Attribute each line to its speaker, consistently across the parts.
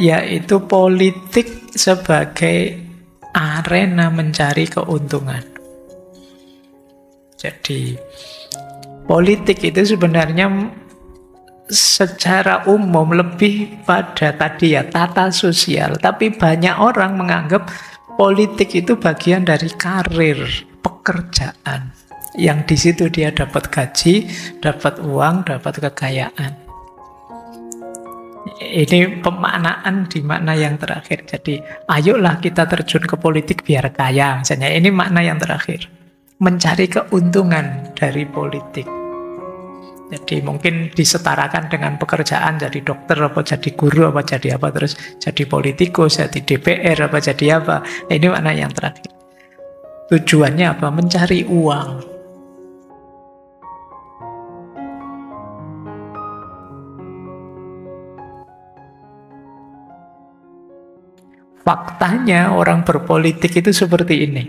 Speaker 1: yaitu politik sebagai arena mencari keuntungan. Jadi politik itu sebenarnya secara umum lebih pada tadi ya tata sosial, tapi banyak orang menganggap politik itu bagian dari karir, pekerjaan, yang di situ dia dapat gaji, dapat uang, dapat kekayaan. Ini pemaknaan di makna yang terakhir. Jadi ayolah kita terjun ke politik biar kaya, misalnya. Ini makna yang terakhir, mencari keuntungan dari politik. Jadi mungkin disetarakan dengan pekerjaan, jadi dokter, apa jadi guru, apa jadi apa, terus jadi politikus, jadi DPR, apa jadi apa. Ini makna yang terakhir. Tujuannya apa? Mencari uang. Faktanya orang berpolitik itu seperti ini.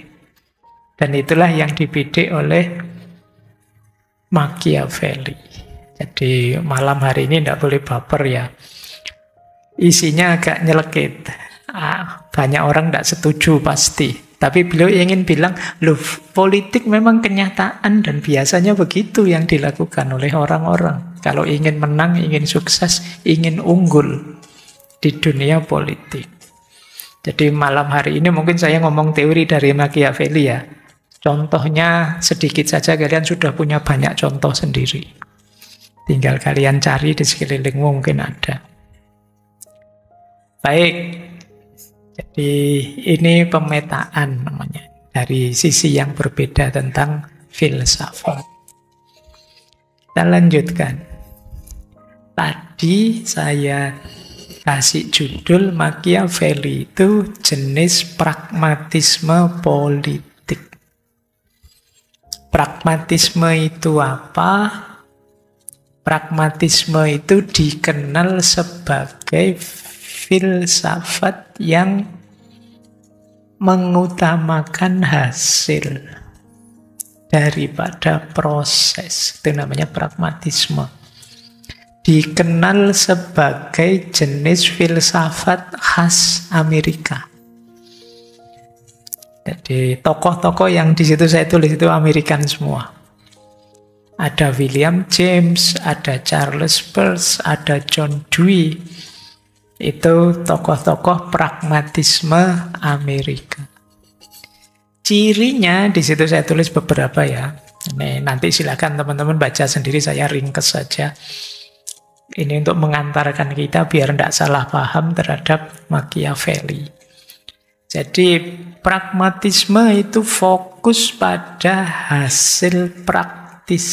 Speaker 1: Dan itulah yang dibidik oleh Machiavelli. Jadi malam hari ini tidak boleh baper ya. Isinya agak nyelekit. Banyak orang tidak setuju pasti. Tapi beliau ingin bilang, loh, politik memang kenyataan dan biasanya begitu yang dilakukan oleh orang-orang. Kalau ingin menang, ingin sukses, ingin unggul di dunia politik. Jadi malam hari ini mungkin saya ngomong teori dari Machiavelli ya. Contohnya sedikit saja, kalian sudah punya banyak contoh sendiri. Tinggal kalian cari di sekelilingmu, mungkin ada. Baik, jadi ini pemetaan namanya. Dari sisi yang berbeda tentang filsafat. Kita lanjutkan. Tadi saya kasih judul Machiavelli itu jenis pragmatisme politik. Pragmatisme itu apa? Pragmatisme itu dikenal sebagai filsafat yang mengutamakan hasil daripada proses. Itu namanya pragmatisme. Dikenal sebagai jenis filsafat khas Amerika. Jadi tokoh-tokoh yang di situ saya tulis itu Amerikan semua. Ada William James, ada Charles Peirce, ada John Dewey. Itu tokoh-tokoh pragmatisme Amerika. Cirinya di situ saya tulis beberapa ya. Ini nanti silakan teman-teman baca sendiri, saya ringkes saja. Ini untuk mengantarkan kita biar tidak salah paham terhadap Machiavelli. Jadi pragmatisme itu fokus pada hasil praktis.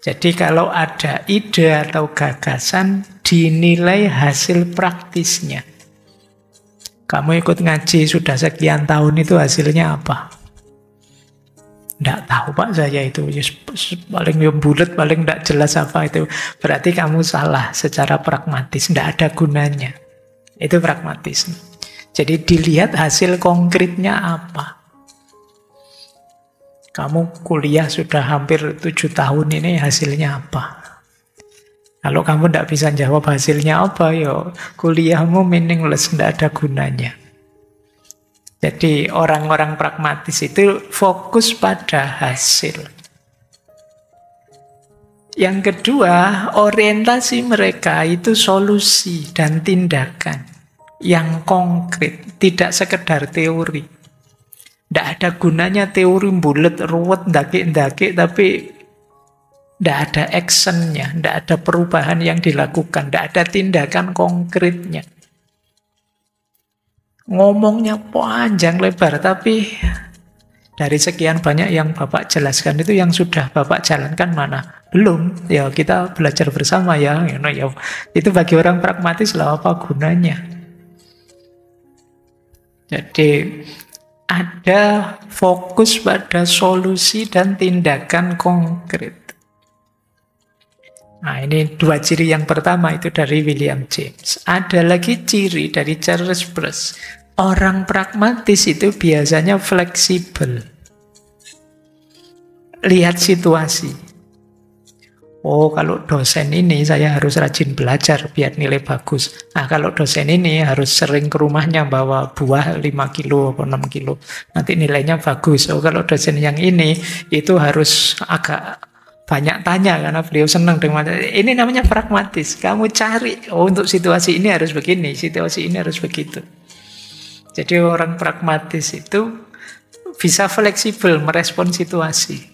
Speaker 1: Jadi kalau ada ide atau gagasan, dinilai hasil praktisnya. Kamu ikut ngaji sudah sekian tahun, itu hasilnya apa? Tidak tahu Pak saya itu. Paling bulat, paling tidak jelas apa itu. Berarti kamu salah secara pragmatis. Tidak ada gunanya. Itu pragmatisme. Jadi dilihat hasil konkretnya apa. Kamu kuliah sudah hampir 7 tahun ini, hasilnya apa? Kalau kamu tidak bisa jawab hasilnya apa, ya kuliahmu meaningless, tidak ada gunanya. Jadi orang-orang pragmatis itu fokus pada hasil. Yang kedua, orientasi mereka itu solusi dan tindakan yang konkret, tidak sekedar teori. Tidak ada gunanya teori bulat, ruwet, ndaki-ndaki, tapi tidak ada actionnya, tidak ada perubahan yang dilakukan, tidak ada tindakan konkretnya. Ngomongnya panjang lebar, tapi dari sekian banyak yang Bapak jelaskan itu yang sudah Bapak jalankan mana? Belum. Ya kita belajar bersama ya. Itu bagi orang pragmatis lah, apa gunanya? Jadi ada fokus pada solusi dan tindakan konkret. Nah, ini dua ciri yang pertama itu dari William James. Ada lagi ciri dari Charles Peirce. Orang pragmatis itu biasanya fleksibel. Lihat situasi. Oh, kalau dosen ini saya harus rajin belajar biar nilai bagus. Nah, kalau dosen ini harus sering ke rumahnya bawa buah 5 kilo atau 6 kilo. Nanti nilainya bagus. Oh, kalau dosen yang ini itu harus agak banyak tanya karena beliau senang dengan ini, namanya pragmatis. Kamu cari, oh untuk situasi ini harus begini, situasi ini harus begitu. Jadi orang pragmatis itu bisa fleksibel merespon situasi.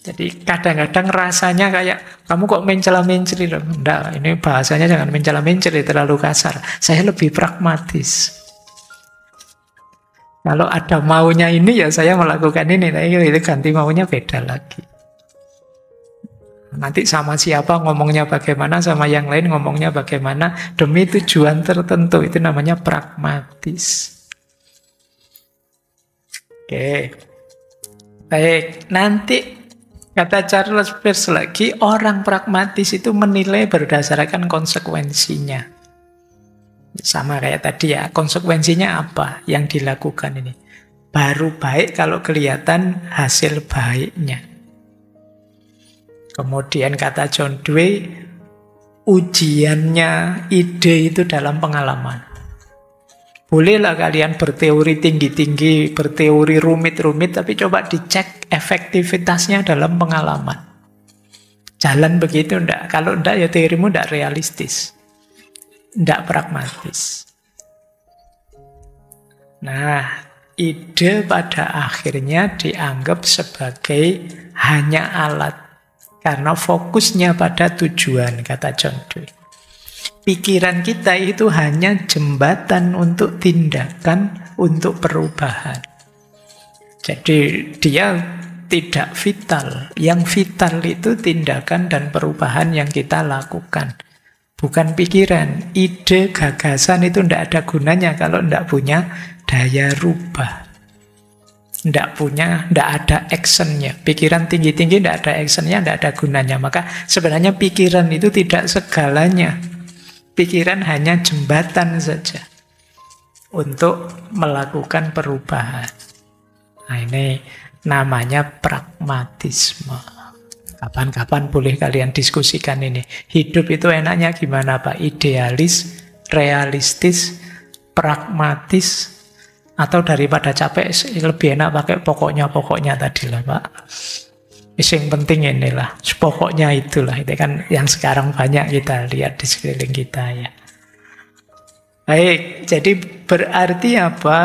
Speaker 1: Jadi kadang-kadang rasanya kayak, kamu kok mencela-menceli loh. Enggak, ini bahasanya jangan mencela-menceli, terlalu kasar. Saya lebih pragmatis. Kalau ada maunya ini, ya saya melakukan ini. Tapi itu ganti maunya beda lagi. Nanti sama siapa ngomongnya bagaimana, sama yang lain ngomongnya bagaimana, demi tujuan tertentu. Itu namanya pragmatis. Oke. Baik, nanti kata Charles Peirce lagi, orang pragmatis itu menilai berdasarkan konsekuensinya. Sama kayak tadi ya, konsekuensinya apa yang dilakukan ini. Baru baik kalau kelihatan hasil baiknya. Kemudian kata John Dewey, ujiannya ide itu dalam pengalaman. Bolehlah kalian berteori tinggi-tinggi, berteori rumit-rumit, tapi coba dicek efektivitasnya dalam pengalaman. Jalan begitu enggak? Kalau enggak, ya teorimu enggak realistis. Enggak pragmatis. Nah, ide pada akhirnya dianggap sebagai hanya alat. Karena fokusnya pada tujuan, kata John Dewey. Pikiran kita itu hanya jembatan untuk tindakan, untuk perubahan. Jadi dia tidak vital. Yang vital itu tindakan dan perubahan yang kita lakukan. Bukan pikiran. Ide, gagasan itu tidak ada gunanya kalau tidak punya daya rubah. Tidak ada actionnya. Pikiran tinggi-tinggi tidak ada actionnya, tidak ada gunanya. Maka sebenarnya pikiran itu tidak segalanya. Pikiran hanya jembatan saja untuk melakukan perubahan. Nah, ini namanya pragmatisme. Kapan-kapan boleh kalian diskusikan ini. Hidup itu enaknya gimana, Pak? Idealis, realistis, pragmatis, atau daripada capek lebih enak pakai pokoknya tadi lah, Pak. Yang penting inilah, pokoknya itulah. Itu kan yang sekarang banyak kita lihat di sekeliling kita ya. Baik, jadi berarti apa?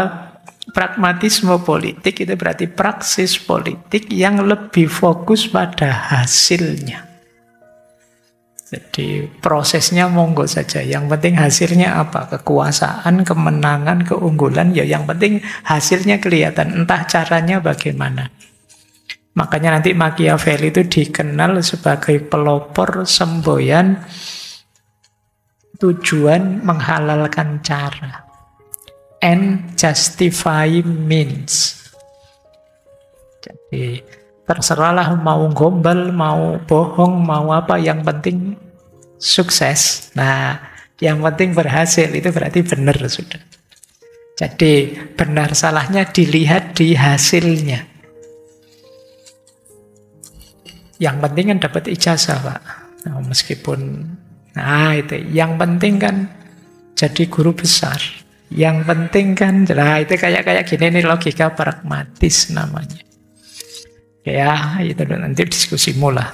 Speaker 1: Pragmatisme politik itu berarti praksis politik yang lebih fokus pada hasilnya. Jadi prosesnya monggo saja. Yang penting hasilnya apa? Kekuasaan, kemenangan, keunggulan. Ya yang penting hasilnya kelihatan. Entah caranya bagaimana. Makanya nanti Machiavelli itu dikenal sebagai pelopor semboyan tujuan menghalalkan cara. And justify means. Jadi terserahlah mau gombal, mau bohong, mau apa, yang penting sukses. Nah, yang penting berhasil, itu berarti benar sudah. Jadi benar salahnya dilihat di hasilnya. Yang penting kan dapat ijazah, Pak. Nah, meskipun, nah itu, yang penting kan jadi guru besar. Yang penting kan, nah itu kayak gini nih logika pragmatis namanya. Ya, itu nanti diskusimu lah.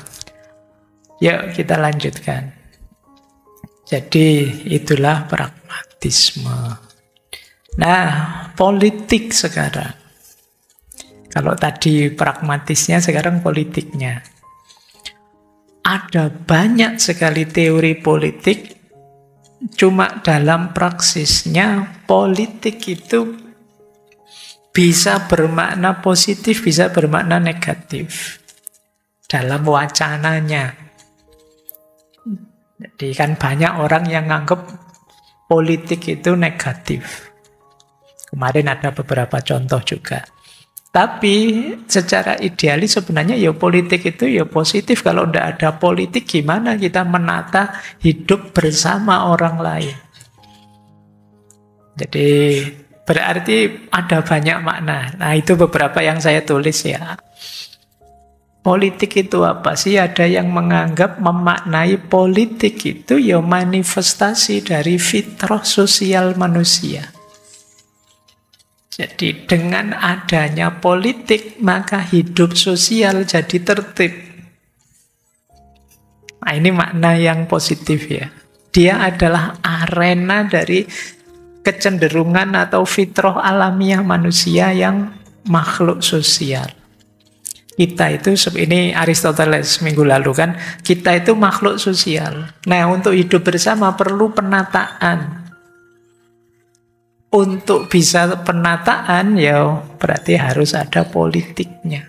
Speaker 1: Yuk kita lanjutkan. Jadi itulah pragmatisme. Nah, politik sekarang. Kalau tadi pragmatisnya, sekarang politiknya. Ada banyak sekali teori politik, cuma dalam praksisnya politik itu bisa bermakna positif, bisa bermakna negatif dalam wacananya. Jadi kan banyak orang yang nganggap politik itu negatif. Kemarin ada beberapa contoh juga. Tapi secara idealis sebenarnya ya politik itu ya positif. Kalau tidak ada politik, gimana kita menata hidup bersama orang lain? Jadi berarti ada banyak makna. Nah itu beberapa yang saya tulis ya. Politik itu apa sih? Ada yang menganggap memaknai politik itu ya manifestasi dari fitrah sosial manusia. Jadi dengan adanya politik maka hidup sosial jadi tertib. Nah, ini makna yang positif ya. Dia adalah arena dari kecenderungan atau fitrah alamiah manusia yang makhluk sosial. Kita itu, ini Aristoteles minggu lalu kan, kita itu makhluk sosial. Nah, untuk hidup bersama perlu penataan. Untuk bisa penataan, ya berarti harus ada politiknya.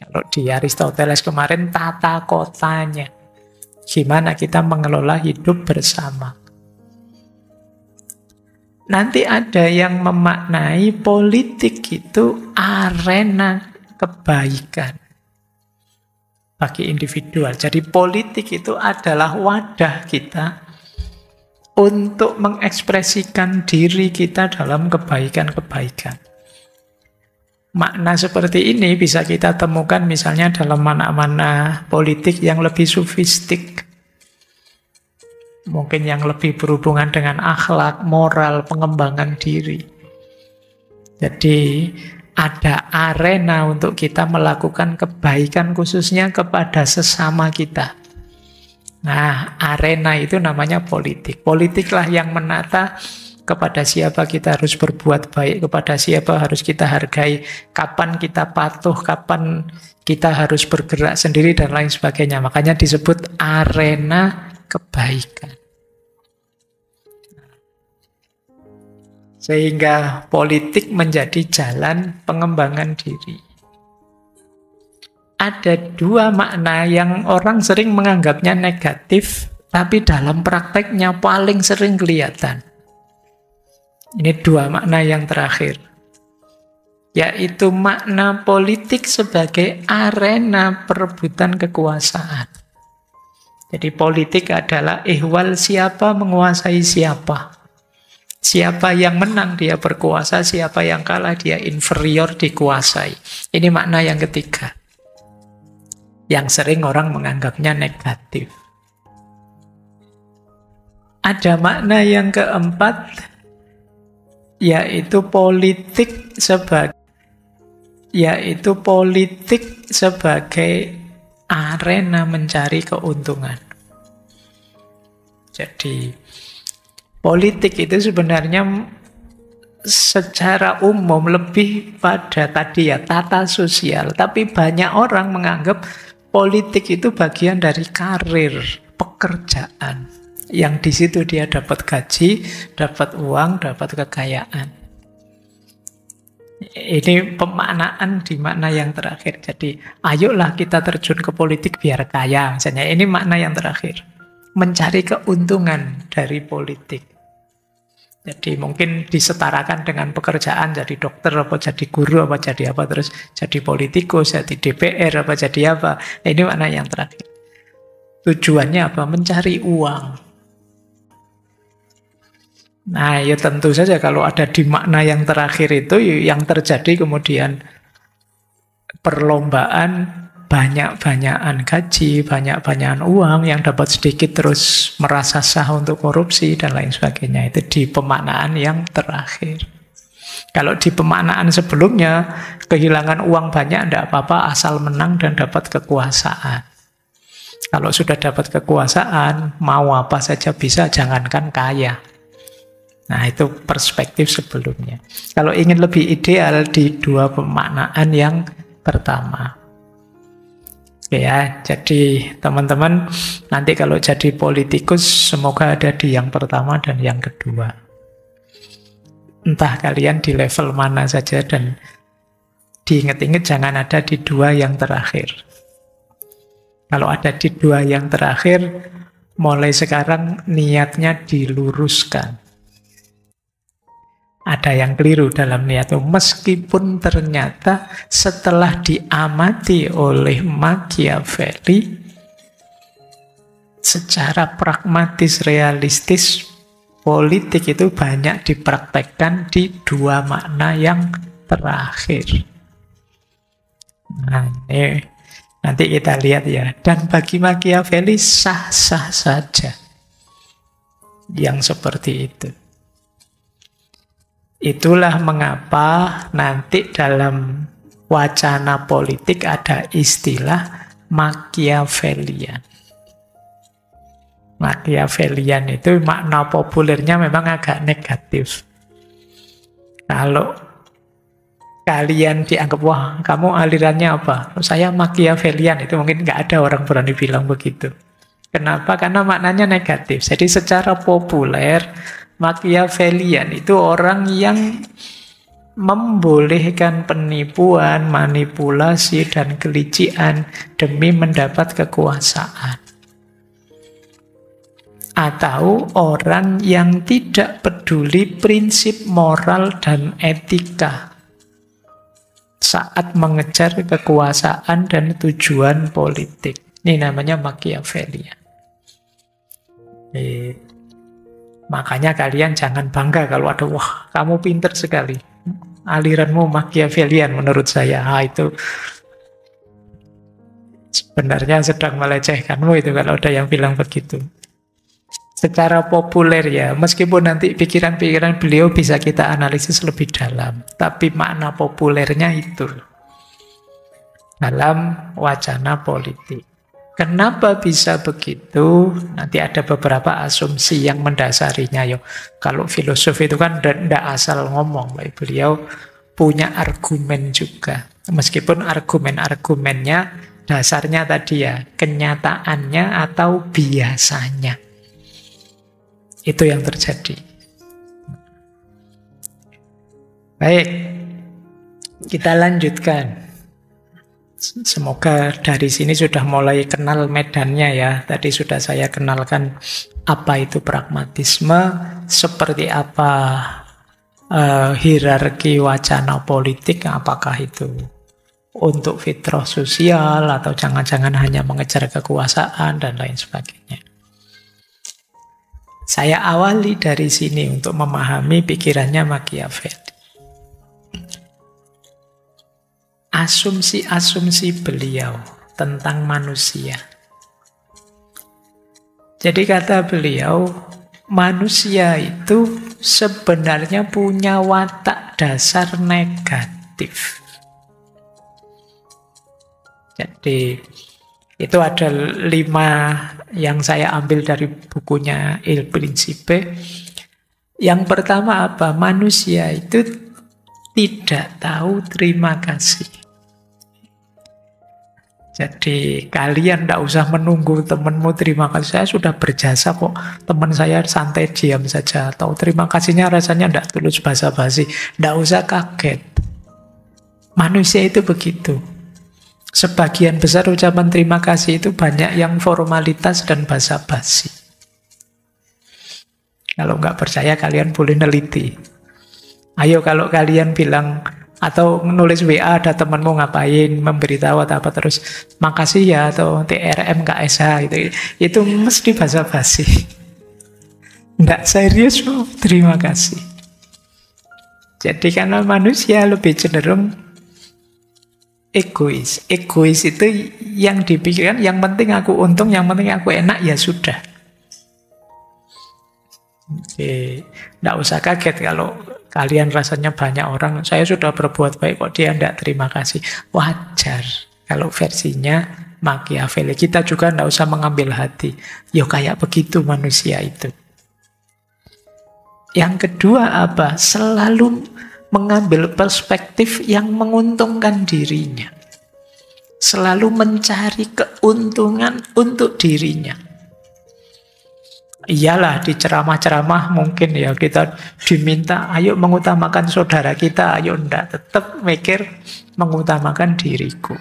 Speaker 1: Kalau di Aristoteles kemarin, tata kotanya. Gimana kita mengelola hidup bersama. Nanti ada yang memaknai politik itu arena kebaikan bagi individual. Jadi politik itu adalah wadah kita untuk mengekspresikan diri kita dalam kebaikan-kebaikan. Makna seperti ini bisa kita temukan misalnya dalam mana-mana politik yang lebih sofistik. Mungkin yang lebih berhubungan dengan akhlak, moral, pengembangan diri. Jadi ada arena untuk kita melakukan kebaikan khususnya kepada sesama kita. Nah, arena itu namanya politik. Politiklah yang menata kepada siapa kita harus berbuat baik, kepada siapa harus kita hargai, kapan kita patuh, kapan kita harus bergerak sendiri, dan lain sebagainya. Makanya disebut arena kebaikan. Sehingga politik menjadi jalan pengembangan diri. Ada dua makna yang orang sering menganggapnya negatif, tapi dalam prakteknya paling sering kelihatan. Ini dua makna yang terakhir. Yaitu makna politik sebagai arena perebutan kekuasaan. Jadi politik adalah ihwal siapa menguasai siapa. Siapa yang menang dia berkuasa, siapa yang kalah dia inferior dikuasai. Ini makna yang ketiga. Yang sering orang menganggapnya negatif. Ada makna yang keempat, yaitu politik sebagai arena mencari keuntungan. Jadi politik itu sebenarnya secara umum lebih pada tadi ya tata sosial, tapi banyak orang menganggap politik itu bagian dari karir, pekerjaan, yang di situ dia dapat gaji, dapat uang, dapat kekayaan. Ini pemaknaan di makna yang terakhir. Jadi ayolah kita terjun ke politik biar kaya, misalnya. Ini makna yang terakhir, mencari keuntungan dari politik. Jadi mungkin disetarakan dengan pekerjaan, jadi dokter, apa jadi guru, apa jadi apa, terus jadi politikus, jadi DPR, apa jadi apa. Nah, ini makna yang terakhir. Tujuannya apa? Mencari uang. Nah, ya tentu saja kalau ada di makna yang terakhir itu, yang terjadi kemudian perlombaan, banyak-banyakan gaji, banyak-banyakan uang, yang dapat sedikit terus merasa sah untuk korupsi, dan lain sebagainya. Itu di pemaknaan yang terakhir. Kalau di pemaknaan sebelumnya, kehilangan uang banyak tidak apa-apa, asal menang dan dapat kekuasaan. Kalau sudah dapat kekuasaan, mau apa saja bisa, jangankan kaya. Nah, itu perspektif sebelumnya. Kalau ingin lebih ideal, di dua pemaknaan yang pertama. Ya, jadi teman-teman nanti kalau jadi politikus semoga ada di yang pertama dan yang kedua. Entah kalian di level mana saja, dan diingat-ingat jangan ada di dua yang terakhir. Kalau ada di dua yang terakhir, mulai sekarang niatnya diluruskan. Ada yang keliru dalam niat itu, meskipun ternyata setelah diamati oleh Machiavelli secara pragmatis, realistis, politik itu banyak dipraktekkan di dua makna yang terakhir. Nah, ini nanti kita lihat ya. Dan bagi Machiavelli sah-sah saja yang seperti itu. Itulah mengapa nanti dalam wacana politik ada istilah Machiavellian. Machiavellian itu makna populernya memang agak negatif. Kalau kalian dianggap, wah kamu alirannya apa? Saya Machiavellian, itu mungkin nggak ada orang berani bilang begitu. Kenapa? Karena maknanya negatif. Jadi secara populer, Machiavellian itu orang yang membolehkan penipuan, manipulasi, dan kelicikan demi mendapat kekuasaan. Atau orang yang tidak peduli prinsip moral dan etika saat mengejar kekuasaan dan tujuan politik. Ini namanya Machiavellian. Makanya kalian jangan bangga kalau ada, wah kamu pinter sekali, aliranmu Machiavellian menurut saya. Itu sebenarnya sedang melecehkanmu itu kalau ada yang bilang begitu. Secara populer ya, meskipun nanti pikiran-pikiran beliau bisa kita analisis lebih dalam, tapi makna populernya itu dalam wacana politik. Kenapa bisa begitu? Nanti ada beberapa asumsi yang mendasarinya. Kalau filosof itu kan tidak asal ngomong, beliau punya argumen juga. Meskipun argumen-argumennya dasarnya tadi ya, kenyataannya atau biasanya. Itu yang terjadi. Baik, kita lanjutkan. Semoga dari sini sudah mulai kenal medannya ya. Tadi sudah saya kenalkan apa itu pragmatisme, seperti apa hierarki wacana politik, apakah itu untuk fitrah sosial atau jangan-jangan hanya mengejar kekuasaan dan lain sebagainya. Saya awali dari sini untuk memahami pikirannya Machiavelli. Asumsi-asumsi beliau tentang manusia. Jadi kata beliau, manusia itu sebenarnya punya watak dasar negatif. Jadi itu ada 5 yang saya ambil dari bukunya Il Principe. Yang pertama apa? Manusia itu tidak tahu terima kasih. Jadi kalian tidak usah menunggu temanmu terima kasih. Saya sudah berjasa kok, teman saya santai diam saja. Tahu terima kasihnya rasanya tidak tulus basa-basi. Tidak usah kaget. Manusia itu begitu. Sebagian besar ucapan terima kasih itu banyak yang formalitas dan basa-basi. Kalau nggak percaya kalian boleh neliti. Ayo kalau kalian bilang atau nulis WA ada temanmu ngapain, memberitahu atau apa terus makasih ya atau TRM KSH itu mesti basa-basi. Nggak serius, terima kasih. Jadi karena manusia lebih cenderung egois. Egois itu yang dipikirkan, yang penting aku untung, yang penting aku enak, ya sudah. Oke, nggak usah kaget kalau kalian rasanya banyak orang, saya sudah berbuat baik kok dia tidak terima kasih. Wajar. Kalau versinya Machiavelli, kita juga nggak usah mengambil hati. Yo kayak begitu manusia itu. Yang kedua apa? Selalu mengambil perspektif yang menguntungkan dirinya. Selalu mencari keuntungan untuk dirinya. Iyalah di ceramah-ceramah mungkin ya kita diminta ayo mengutamakan saudara kita, ayo enggak, tetap mikir mengutamakan diriku.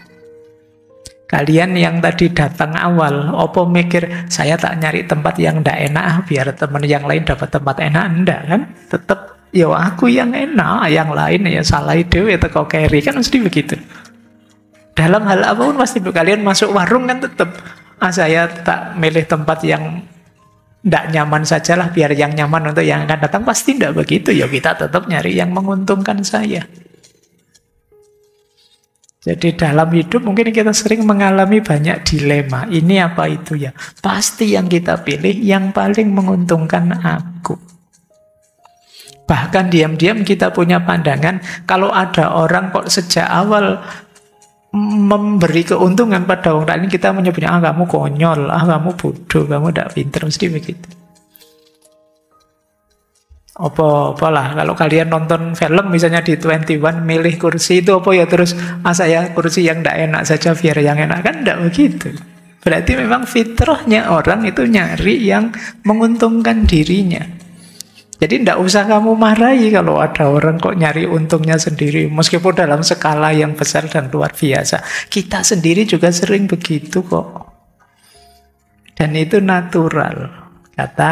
Speaker 1: Kalian yang tadi datang awal, opo mikir saya tak nyari tempat yang enggak enak biar teman yang lain dapat tempat enak, enggak kan? Tetap ya aku yang enak, yang lain ya salah dewe teko keri, kan mesti begitu. Dalam hal apapun pasti kalian masuk warung kan tetap saya tak milih tempat yang tidak nyaman sajalah, biar yang nyaman untuk yang akan datang. Pasti tidak begitu. Ya kita tetap nyari yang menguntungkan saya. Jadi dalam hidup mungkin kita sering mengalami banyak dilema. Ini apa itu ya? Pasti yang kita pilih yang paling menguntungkan aku. Bahkan diam-diam kita punya pandangan, kalau ada orang kok sejak awal memberi keuntungan pada orang lain, kita menyebutnya, kamu konyol, kamu bodoh, kamu tidak pintar, mesti begitu. Apalah kalau kalian nonton film misalnya di 21 milih kursi itu apa ya, terus saya kursi yang tidak enak saja biar yang enak, kan tidak begitu. Berarti memang fitrahnya orang itu nyari yang menguntungkan dirinya. Jadi tidak usah kamu marahi kalau ada orang kok nyari untungnya sendiri, meskipun dalam skala yang besar dan luar biasa. Kita sendiri juga sering begitu kok, dan itu natural, kata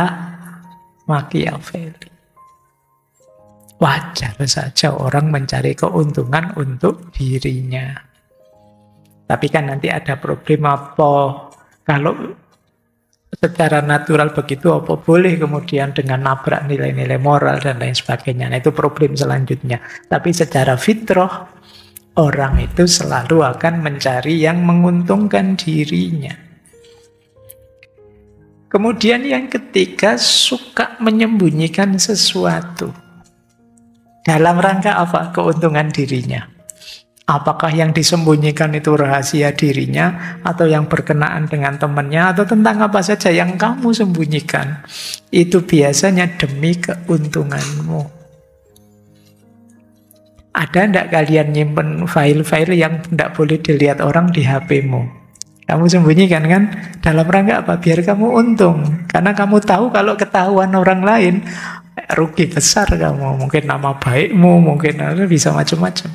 Speaker 1: Machiavelli. Wajar saja orang mencari keuntungan untuk dirinya. Tapi kan nanti ada problem apa? Kalau secara natural begitu, apa boleh kemudian dengan nabrak nilai-nilai moral dan lain sebagainya? Nah, itu problem selanjutnya. Tapi secara fitrah, orang itu selalu akan mencari yang menguntungkan dirinya. Kemudian yang ketiga, suka menyembunyikan sesuatu. Dalam rangka apa? Keuntungan dirinya. Apakah yang disembunyikan itu rahasia dirinya, atau yang berkenaan dengan temannya, atau tentang apa saja yang kamu sembunyikan, itu biasanya demi keuntunganmu. Ada enggak kalian nyimpen file-file yang tidak boleh dilihat orang di HP-mu? Kamu sembunyikan kan? Dalam rangka apa? Biar kamu untung. Karena kamu tahu kalau ketahuan orang lain, rugi besar kamu, mungkin nama baikmu, mungkin bisa macam-macam.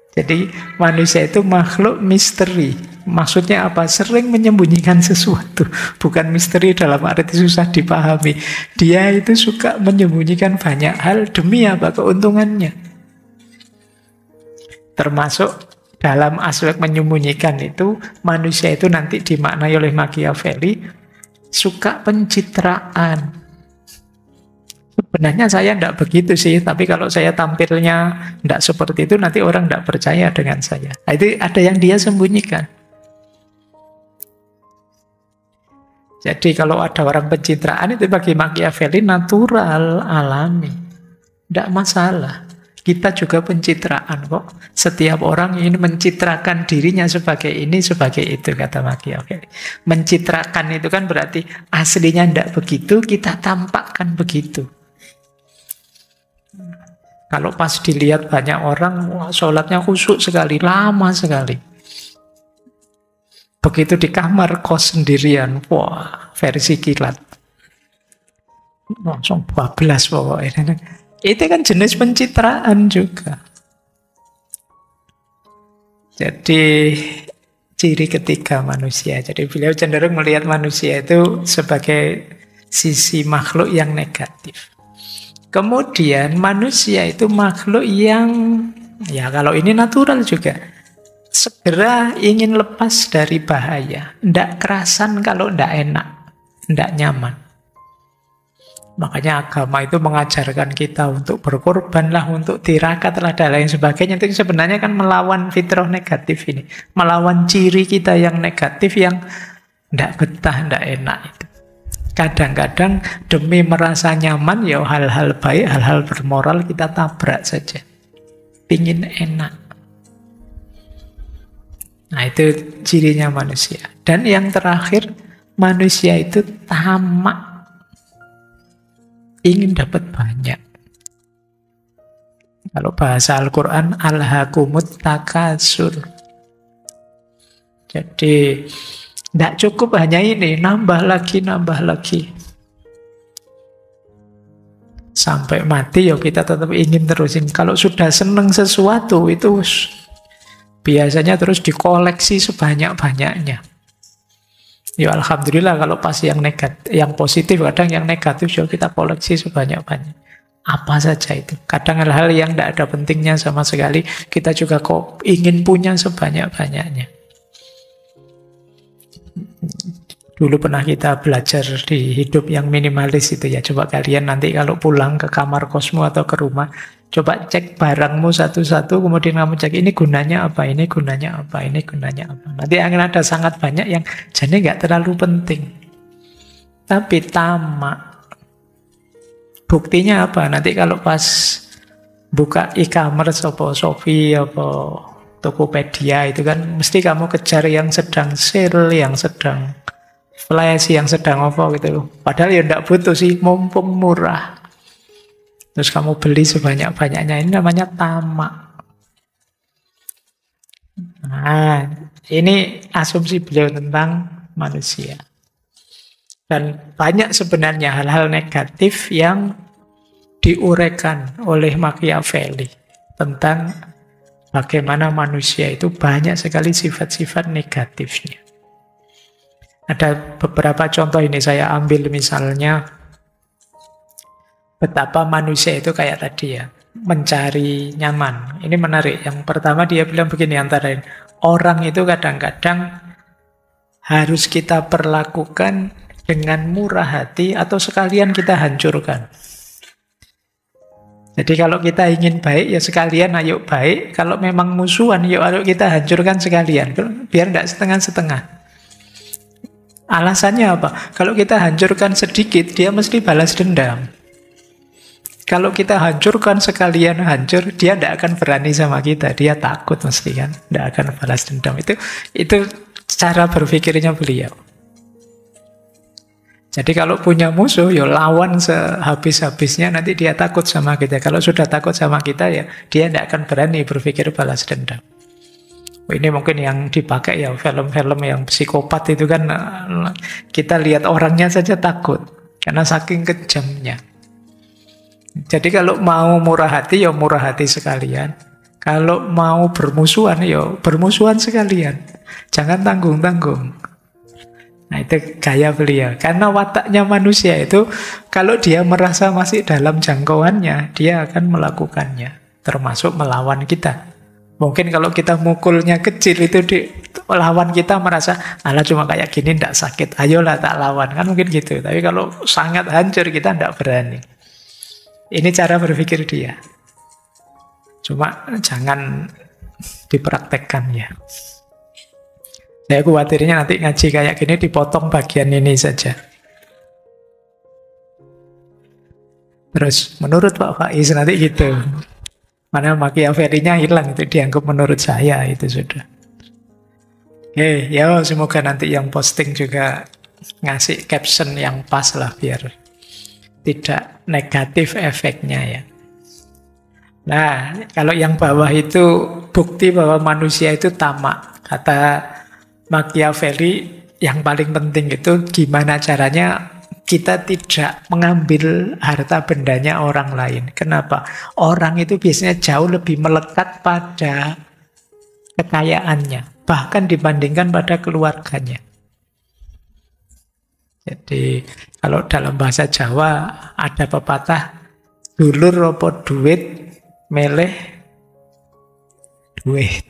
Speaker 1: Jadi manusia itu makhluk misteri. Maksudnya apa? Sering menyembunyikan sesuatu. Bukan misteri dalam arti susah dipahami. Dia itu suka menyembunyikan banyak hal demi apa? Keuntungannya. Termasuk dalam aspek menyembunyikan itu, manusia itu nanti dimaknai oleh Machiavelli suka pencitraan. Sebenarnya saya tidak begitu sih, tapi kalau saya tampilnya tidak seperti itu, nanti orang tidak percaya dengan saya. Nah, itu ada yang dia sembunyikan. Jadi kalau ada orang pencitraan, itu bagi Machiavelli natural, alami. Tidak masalah. Kita juga pencitraan kok. Setiap orang ingin mencitrakan dirinya sebagai ini, sebagai itu, kata Machiavelli. Mencitrakan itu kan berarti aslinya tidak begitu, kita tampakkan begitu. Kalau pas dilihat banyak orang, wah, sholatnya khusyuk sekali, lama sekali. Begitu di kamar kos sendirian, wah, versi kilat. Langsung bablas pokoknya. Itu kan jenis pencitraan juga. Jadi ciri ketiga manusia. Jadi beliau cenderung melihat manusia itu sebagai sisi makhluk yang negatif. Kemudian manusia itu makhluk yang, ya kalau ini natural juga, segera ingin lepas dari bahaya. Tidak kerasan kalau tidak enak, tidak nyaman. Makanya agama itu mengajarkan kita untuk berkorban lah, untuk tirakat lah, dan lain sebagainya. Itu sebenarnya kan melawan fitrah negatif ini. Melawan ciri kita yang negatif, yang tidak betah, tidak enak itu. Kadang-kadang demi merasa nyaman, ya hal-hal baik, hal-hal bermoral kita tabrak saja. Pingin enak. Nah, itu cirinya manusia. Dan yang terakhir, manusia itu tamak. Ingin dapat banyak. Kalau bahasa Al-Quran, alhaakumut takasur. Jadi tidak cukup hanya ini, nambah lagi, nambah lagi. Sampai mati ya kita tetap ingin terusin. Kalau sudah senang sesuatu itu biasanya terus dikoleksi sebanyak-banyaknya. Ya alhamdulillah kalau pas yang negatif, yang positif, kadang yang negatif juga kita koleksi sebanyak-banyak. Apa saja itu. Kadang hal-hal yang tidak ada pentingnya sama sekali, kita juga kok ingin punya sebanyak-banyaknya. Dulu pernah kita belajar di hidup yang minimalis itu ya. Coba kalian nanti kalau pulang ke kamar kosmu atau ke rumah, Coba cek barangmu satu-satu, kemudian kamu cek ini gunanya apa, ini gunanya apa, ini gunanya apa. Nanti akan ada sangat banyak yang jadi nggak terlalu penting. Tapi tamak. Buktinya apa? Nanti kalau pas buka e-commerce, apa Shopee, apa Tokopedia, itu kan mesti kamu kejar yang sedang sale, yang sedang flash, yang sedang apa gitu. Padahal ya nggak butuh sih, mumpung murah. Terus kamu beli sebanyak-banyaknya, ini namanya tamak. Nah, ini asumsi beliau tentang manusia. Dan banyak sebenarnya hal-hal negatif yang diuraikan oleh Machiavelli tentang bagaimana manusia itu banyak sekali sifat-sifat negatifnya. Ada beberapa contoh ini saya ambil, misalnya betapa manusia itu kayak tadi ya, mencari nyaman. Ini menarik. Yang pertama dia bilang begini, antara lain, orang itu kadang-kadang harus kita perlakukan dengan murah hati atau sekalian kita hancurkan. Jadi kalau kita ingin baik, ya sekalian ayo baik. Kalau memang musuhan, yuk ayo kita hancurkan sekalian. Biar tidak setengah-setengah. Alasannya apa? Kalau kita hancurkan sedikit, dia mesti balas dendam. Kalau kita hancurkan sekalian hancur, dia tidak akan berani sama kita. Dia takut mesti kan. Tidak akan balas dendam. Itu cara berpikirnya beliau. Jadi kalau punya musuh, ya lawan sehabis-habisnya, nanti dia takut sama kita. Kalau sudah takut sama kita, ya dia tidak akan berani berpikir balas dendam. Ini mungkin yang dipakai ya film-film yang psikopat itu kan, kita lihat orangnya saja takut karena saking kejamnya. Jadi kalau mau murah hati, ya murah hati sekalian. Kalau mau bermusuhan, ya bermusuhan sekalian. Jangan tanggung-tanggung. Nah itu gaya beliau. Karena wataknya manusia itu, kalau dia merasa masih dalam jangkauannya, dia akan melakukannya. Termasuk melawan kita. Mungkin kalau kita mukulnya kecil, itu lawan kita merasa, alah cuma kayak gini tidak sakit, ayolah tak lawan. Kan mungkin gitu. Tapi kalau sangat hancur, kita tidak berani. Ini cara berpikir dia. Cuma jangan dipraktekkan ya. Saya khawatirnya nanti ngaji kayak gini dipotong bagian ini saja. Terus menurut Pak Faiz nanti gitu. Mana Machiavelli-nya hilang, itu dianggap menurut saya itu sudah. Oke, ya semoga nanti yang posting juga ngasih caption yang pas lah biar tidak negatif efeknya ya. Nah, kalau yang bawah itu bukti bahwa manusia itu tamak. Kata Machiavelli, yang paling penting itu gimana caranya kita tidak mengambil harta bendanya orang lain. Kenapa? Orang itu biasanya jauh lebih melekat pada kekayaannya, bahkan dibandingkan pada keluarganya. Jadi kalau dalam bahasa Jawa ada pepatah, dulur apa duit, meleh duit.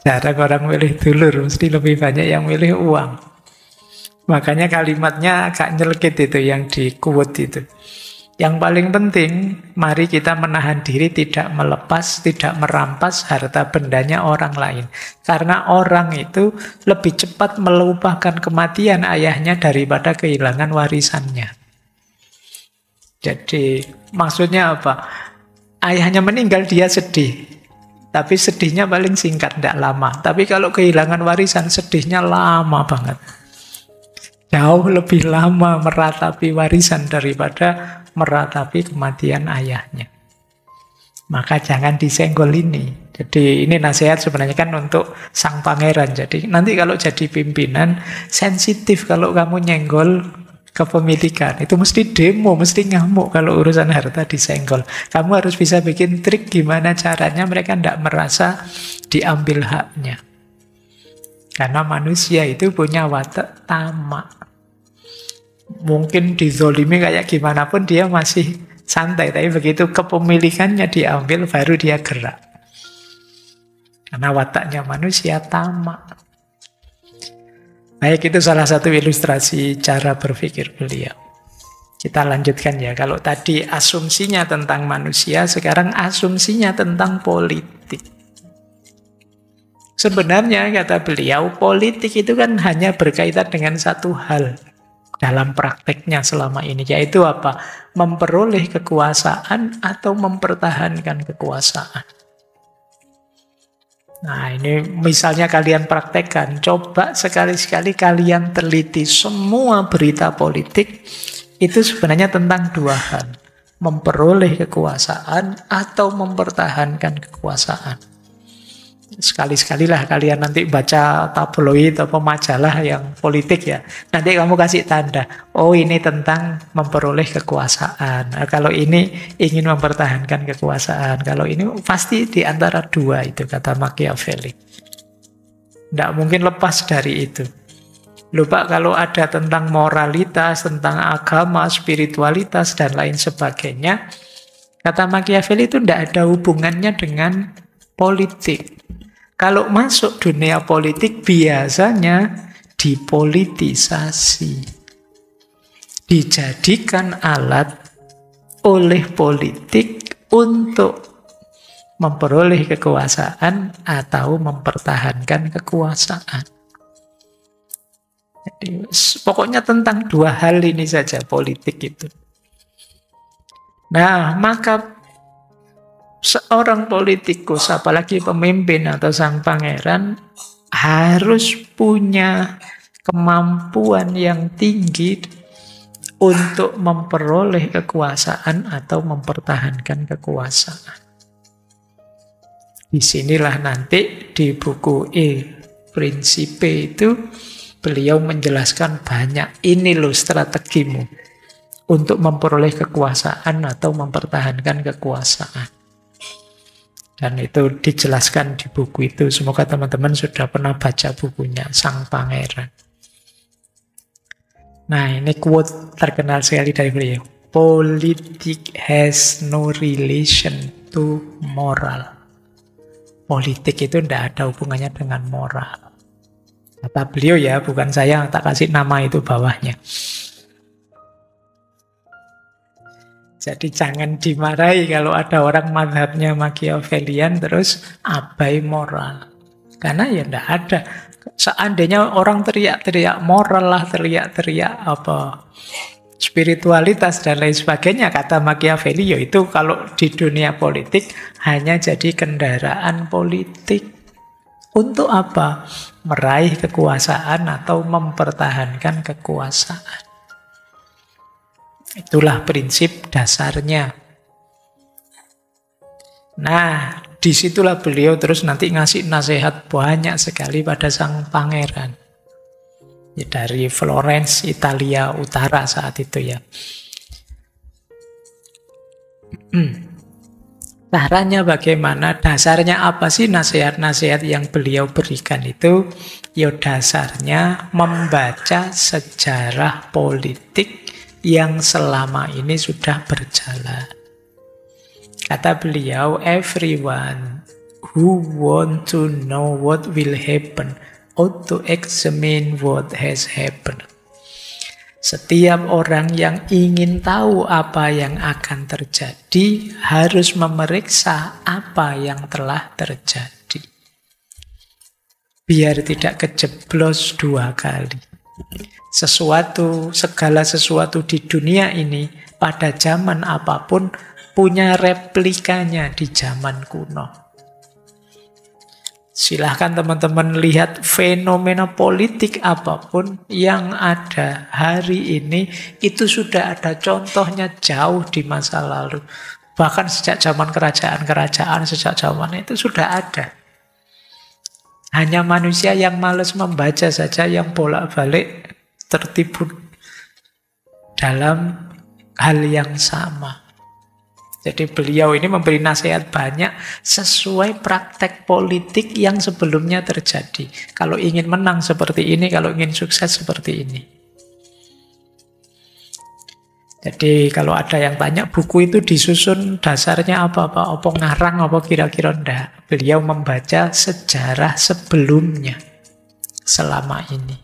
Speaker 1: Jarang orang milih dulur, mesti lebih banyak yang milih uang. Makanya kalimatnya agak nyelkit itu yang di quote itu. Yang paling penting, mari kita menahan diri tidak melepas, tidak merampas harta bendanya orang lain. Karena orang itu lebih cepat melupakan kematian ayahnya daripada kehilangan warisannya. Jadi maksudnya apa? Ayahnya meninggal dia sedih. Tapi sedihnya paling singkat, tidak lama. Tapi kalau kehilangan warisan, sedihnya lama banget. Jauh lebih lama meratapi warisan daripada meratapi kematian ayahnya. Maka jangan disenggol ini. Jadi ini nasihat sebenarnya kan untuk sang pangeran. Jadi nanti kalau jadi pimpinan, sensitif kalau kamu nyenggol kepemilikan. Itu mesti demo, mesti ngamuk kalau urusan harta disenggol. Kamu harus bisa bikin trik gimana caranya mereka tidak merasa diambil haknya. Karena manusia itu punya watak tamak. Mungkin dizolimi kayak gimana pun dia masih santai. Tapi begitu kepemilikannya diambil baru dia gerak. Karena wataknya manusia tamak. Baik, itu salah satu ilustrasi cara berpikir beliau. Kita lanjutkan ya. Kalau tadi asumsinya tentang manusia, sekarang asumsinya tentang politik. Sebenarnya kata beliau, politik itu kan hanya berkaitan dengan satu hal dalam prakteknya selama ini, yaitu apa? Memperoleh kekuasaan atau mempertahankan kekuasaan. Nah, ini misalnya kalian praktekkan, coba sekali-sekali kalian teliti semua berita politik, itu sebenarnya tentang dua hal. Memperoleh kekuasaan atau mempertahankan kekuasaan. Sekali-sekalilah kalian nanti baca tabloid atau majalah yang politik ya. Nanti kamu kasih tanda, oh ini tentang memperoleh kekuasaan. Nah, kalau ini ingin mempertahankan kekuasaan. Kalau ini pasti di antara dua itu, kata Machiavelli. Tidak mungkin lepas dari itu. Lupa kalau ada tentang moralitas, tentang agama, spiritualitas, dan lain sebagainya. Kata Machiavelli itu tidak ada hubungannya dengan politik. Kalau masuk dunia politik biasanya dipolitisasi. Dijadikan alat oleh politik untuk memperoleh kekuasaan atau mempertahankan kekuasaan. Jadi, pokoknya tentang dua hal ini saja politik itu. Nah, maka seorang politikus, apalagi pemimpin atau sang pangeran, harus punya kemampuan yang tinggi untuk memperoleh kekuasaan atau mempertahankan kekuasaan. Disinilah nanti di buku Principe itu beliau menjelaskan banyak, ini loh strategimu untuk memperoleh kekuasaan atau mempertahankan kekuasaan. Dan itu dijelaskan di buku itu. Semoga teman-teman sudah pernah baca bukunya, Sang Pangeran. Nah, ini quote terkenal sekali dari beliau. Politics has no relation to moral. Politik itu tidak ada hubungannya dengan moral. Kata beliau ya, bukan saya, tak kasih nama itu bawahnya. Jadi jangan dimarahi kalau ada orang mazhabnya Machiavellian terus abai moral. Karena ya tidak ada. Seandainya orang teriak-teriak moral lah, teriak-teriak apa spiritualitas dan lain sebagainya, kata Machiavelli, itu kalau di dunia politik hanya jadi kendaraan politik. Untuk apa? Meraih kekuasaan atau mempertahankan kekuasaan. Itulah prinsip dasarnya. Nah, disitulah beliau terus nanti ngasih nasihat banyak sekali pada sang pangeran. Ya, dari Florence, Italia Utara saat itu ya. Caranya bagaimana? Dasarnya apa sih nasihat-nasihat yang beliau berikan itu? Ya dasarnya membaca sejarah politik yang selama ini sudah berjalan. Kata beliau, everyone who want to know what will happen ought to examine what has happened. Setiap orang yang ingin tahu apa yang akan terjadi harus memeriksa apa yang telah terjadi. Biar tidak kejeblos dua kali. Segala sesuatu di dunia ini pada zaman apapun punya replikanya di zaman kuno. Silahkan teman-teman lihat fenomena politik apapun yang ada hari ini, itu sudah ada contohnya jauh di masa lalu. Bahkan sejak zaman kerajaan-kerajaan, sejak zaman itu sudah ada. Hanya manusia yang malas membaca saja, yang bolak-balik tertipu dalam hal yang sama. Jadi beliau ini memberi nasihat banyak sesuai praktek politik yang sebelumnya terjadi. Kalau ingin menang seperti ini, kalau ingin sukses seperti ini. Jadi kalau ada yang tanya buku itu disusun dasarnya apa-apa, apa ngarang, apa kira-kira enggak. Beliau membaca sejarah sebelumnya selama ini.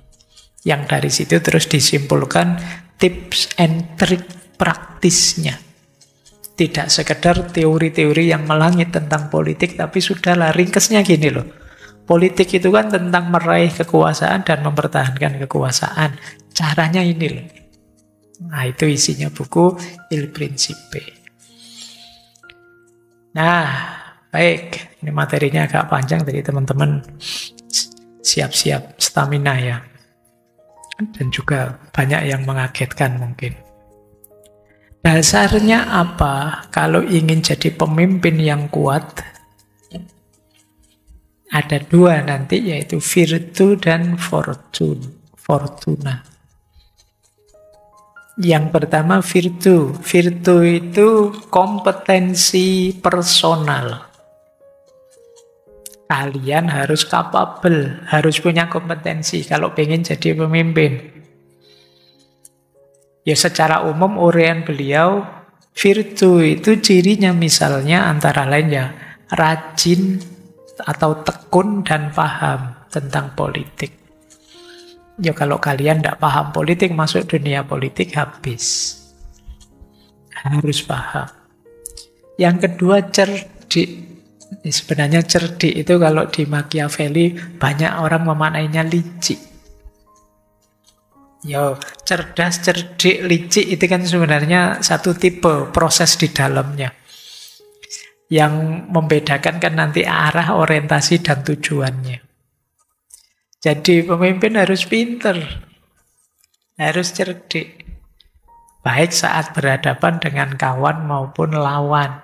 Speaker 1: Yang dari situ terus disimpulkan tips and trick praktisnya. Tidak sekedar teori-teori yang melangit tentang politik, tapi sudahlah ringkesnya gini loh. Politik itu kan tentang meraih kekuasaan dan mempertahankan kekuasaan. Caranya ini loh. Nah, itu isinya buku Il Principe. Nah, baik. Ini materinya agak panjang, jadi teman-teman siap-siap stamina ya. Dan juga banyak yang mengagetkan mungkin. Dasarnya apa kalau ingin jadi pemimpin yang kuat? Ada dua nanti, yaitu virtu dan fortuna. Yang pertama virtu. Virtu itu kompetensi personal. Kalian harus capable, harus punya kompetensi kalau pengen jadi pemimpin. Ya secara umum uraian beliau, virtu itu cirinya misalnya antara lain ya rajin atau tekun dan paham tentang politik. Ya kalau kalian tidak paham politik, masuk dunia politik habis. Harus paham. Yang kedua cerdik. Sebenarnya cerdik itu kalau di Machiavelli banyak orang memaknainya licik. Yo, cerdas, cerdik, licik itu kan sebenarnya satu tipe proses di dalamnya. Yang membedakan kan nanti arah, orientasi, dan tujuannya. Jadi pemimpin harus pinter, harus cerdik. Baik saat berhadapan dengan kawan maupun lawan.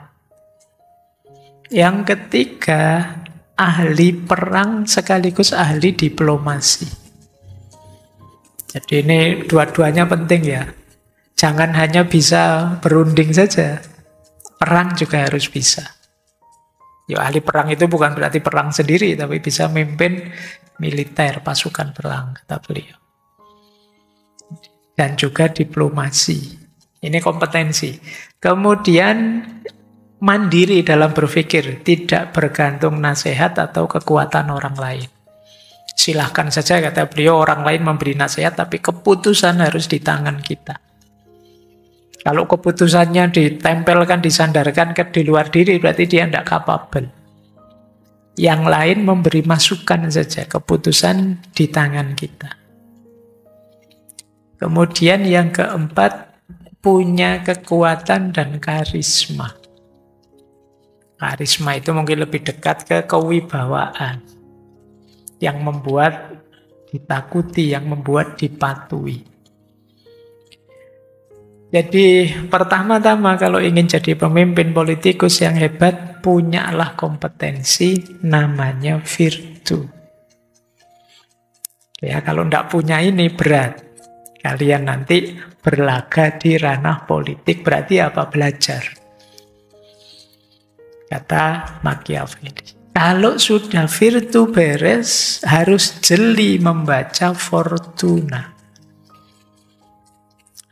Speaker 1: Yang ketiga, ahli perang sekaligus ahli diplomasi. Jadi ini dua-duanya penting ya. Jangan hanya bisa berunding saja. Perang juga harus bisa. Ya, ahli perang itu bukan berarti perang sendiri, tapi bisa memimpin militer, pasukan perang, kata beliau. Dan juga diplomasi. Ini kompetensi. Kemudian mandiri dalam berpikir, tidak bergantung nasihat atau kekuatan orang lain. Silahkan saja, kata beliau, orang lain memberi nasihat, tapi keputusan harus di tangan kita. Kalau keputusannya ditempelkan, disandarkan di luar diri, berarti dia tidak capable. Yang lain memberi masukan saja, keputusan di tangan kita. Kemudian yang keempat, punya kekuatan dan karisma. Karisma itu mungkin lebih dekat ke kewibawaan. Yang membuat ditakuti, yang membuat dipatuhi. Jadi pertama-tama kalau ingin jadi pemimpin politikus yang hebat, punyalah kompetensi namanya virtu. Ya, kalau tidak punya ini berat. Kalian nanti berlaga di ranah politik, berarti apa? Belajar. Kata Machiavelli. Kalau sudah virtu beres, harus jeli membaca fortuna.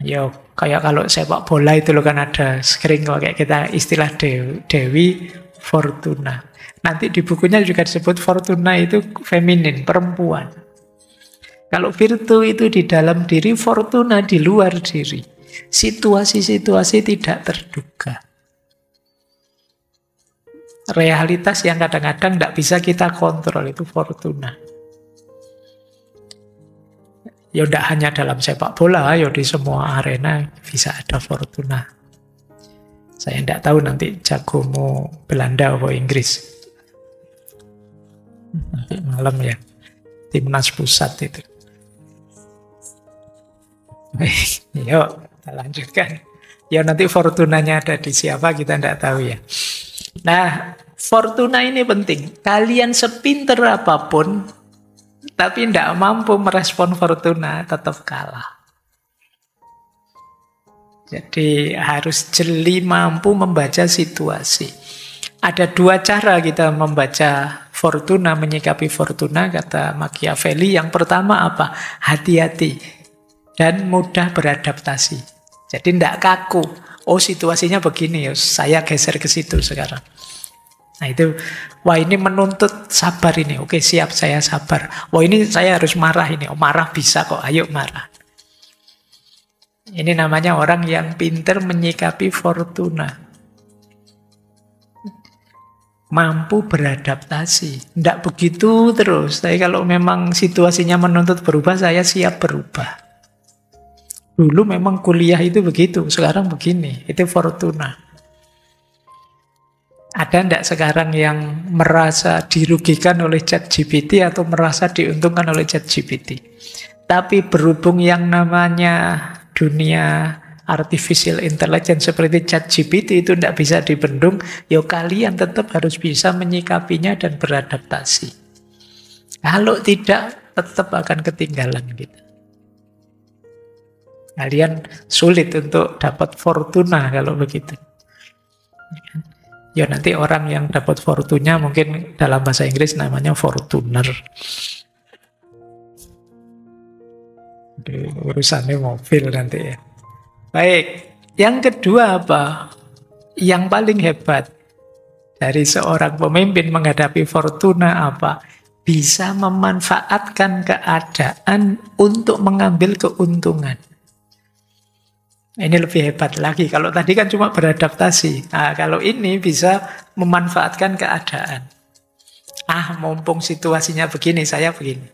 Speaker 1: Yo, kayak kalau sepak bola itu loh kan ada sering kayak kita istilah Dewi Fortuna. Nanti di bukunya juga disebut Fortuna itu feminin, perempuan. Kalau virtu itu di dalam diri, Fortuna di luar diri. Situasi-situasi tidak terduga. Realitas yang kadang-kadang tidak bisa kita kontrol, itu Fortuna. Ya tidak hanya dalam sepak bola, ya di semua arena bisa ada Fortuna. Saya tidak tahu nanti jagomu Belanda atau Inggris. Nanti malam ya, timnas pusat itu. Baik, yuk kita lanjutkan. Ya nanti Fortunanya ada di siapa kita tidak tahu ya. Nah, Fortuna ini penting. Kalian sepinter apapun, tapi tidak mampu merespon Fortuna, tetap kalah. Jadi harus jeli mampu membaca situasi. Ada dua cara kita membaca Fortuna, menyikapi Fortuna, kata Machiavelli. Yang pertama apa? Hati-hati dan mudah beradaptasi. Jadi tidak kaku. Oh situasinya begini, saya geser ke situ sekarang. Nah itu, wah ini menuntut sabar ini. Oke siap, saya sabar. Wah ini saya harus marah ini. Oh marah bisa kok, ayo marah. Ini namanya orang yang pinter menyikapi fortuna. Mampu beradaptasi. Tidak begitu terus. Tapi kalau memang situasinya menuntut berubah, saya siap berubah. Dulu memang kuliah itu begitu, sekarang begini. Itu fortuna. Ada enggak sekarang yang merasa dirugikan oleh ChatGPT atau merasa diuntungkan oleh ChatGPT? Tapi berhubung yang namanya dunia artificial intelligence seperti ChatGPT itu tidak bisa dibendung, ya kalian tetap harus bisa menyikapinya dan beradaptasi. Kalau tidak, tetap akan ketinggalan gitu. Kalian sulit untuk dapat fortuna kalau begitu. Ya nanti orang yang dapat fortunanya mungkin dalam bahasa Inggris namanya fortuner. Urusannya mobil nanti ya. Baik, yang kedua apa? Yang paling hebat dari seorang pemimpin menghadapi fortuna apa? Bisa memanfaatkan keadaan untuk mengambil keuntungan. Ini lebih hebat lagi. Kalau tadi kan cuma beradaptasi. Nah, kalau ini bisa memanfaatkan keadaan. Mumpung situasinya begini, saya begini.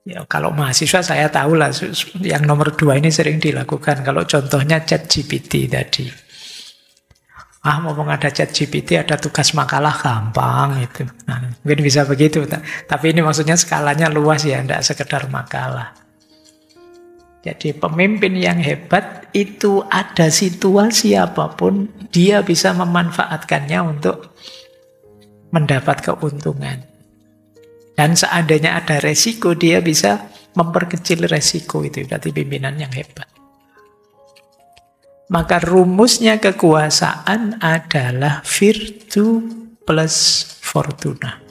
Speaker 1: Ya, kalau mahasiswa saya tahu lah, yang nomor 2 ini sering dilakukan. Kalau contohnya ChatGPT tadi. Mumpung ada ChatGPT, ada tugas makalah gampang itu. Nah, mungkin bisa begitu. Tapi ini maksudnya skalanya luas ya, tidak sekedar makalah. Jadi pemimpin yang hebat itu ada situasi apapun, dia bisa memanfaatkannya untuk mendapat keuntungan. Dan seandainya ada resiko, dia bisa memperkecil resiko itu. Berarti pimpinan yang hebat. Maka rumusnya kekuasaan adalah virtu plus fortuna.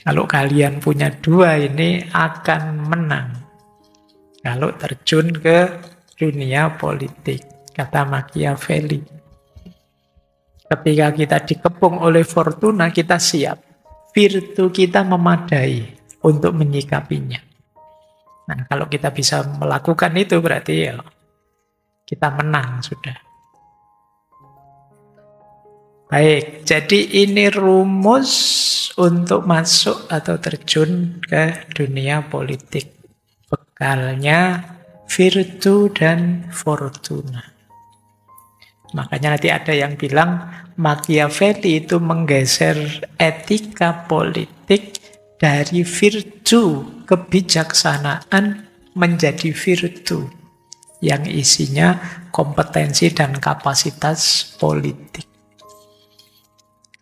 Speaker 1: Kalau kalian punya 2 ini akan menang. Kalau terjun ke dunia politik, kata Machiavelli. Ketika kita dikepung oleh fortuna, kita siap. Virtu kita memadai untuk menyikapinya. Nah, kalau kita bisa melakukan itu, berarti ya kita menang sudah. Baik, jadi ini rumus untuk masuk atau terjun ke dunia politik. Bekalnya virtu dan fortuna. Makanya nanti ada yang bilang Machiavelli itu menggeser etika politik dari virtu kebijaksanaan menjadi virtu yang isinya kompetensi dan kapasitas politik.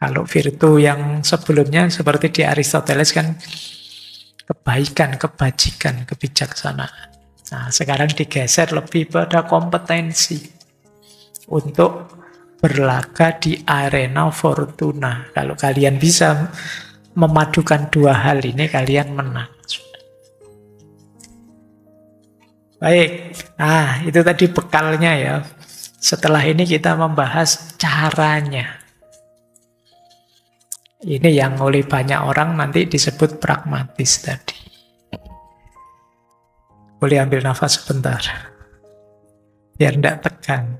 Speaker 1: Kalau virtu yang sebelumnya seperti di Aristoteles kan kebaikan, kebajikan, kebijaksanaan. Nah, sekarang digeser lebih pada kompetensi untuk berlaga di arena fortuna. Kalau kalian bisa memadukan 2 hal ini, kalian menang. Baik, itu tadi bekalnya ya. Setelah ini kita membahas caranya. Ini yang oleh banyak orang nanti disebut pragmatis tadi. Boleh ambil nafas sebentar. Biar tidak tegang.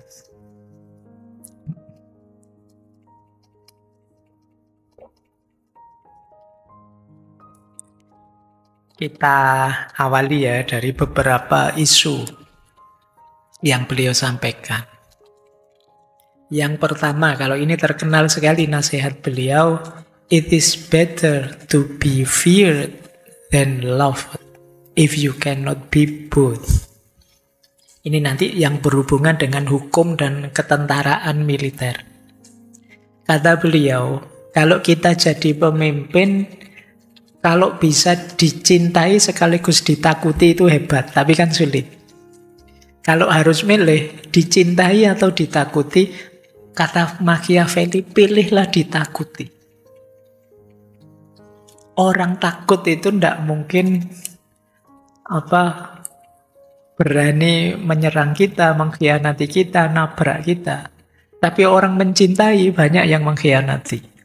Speaker 1: Kita awali ya dari beberapa isu yang beliau sampaikan. Yang pertama, kalau ini terkenal sekali nasihat beliau, it is better to be feared than loved if you cannot be both. Ini nanti yang berhubungan dengan hukum dan ketentaraan militer. Kata beliau, kalau kita jadi pemimpin, kalau bisa dicintai sekaligus ditakuti itu hebat, tapi kan sulit. Kalau harus milih, dicintai atau ditakuti, kata Machiavelli, pilihlah ditakuti. Orang takut itu tidak mungkin berani menyerang kita, mengkhianati kita, nabrak kita. Tapi orang mencintai banyak yang mengkhianati.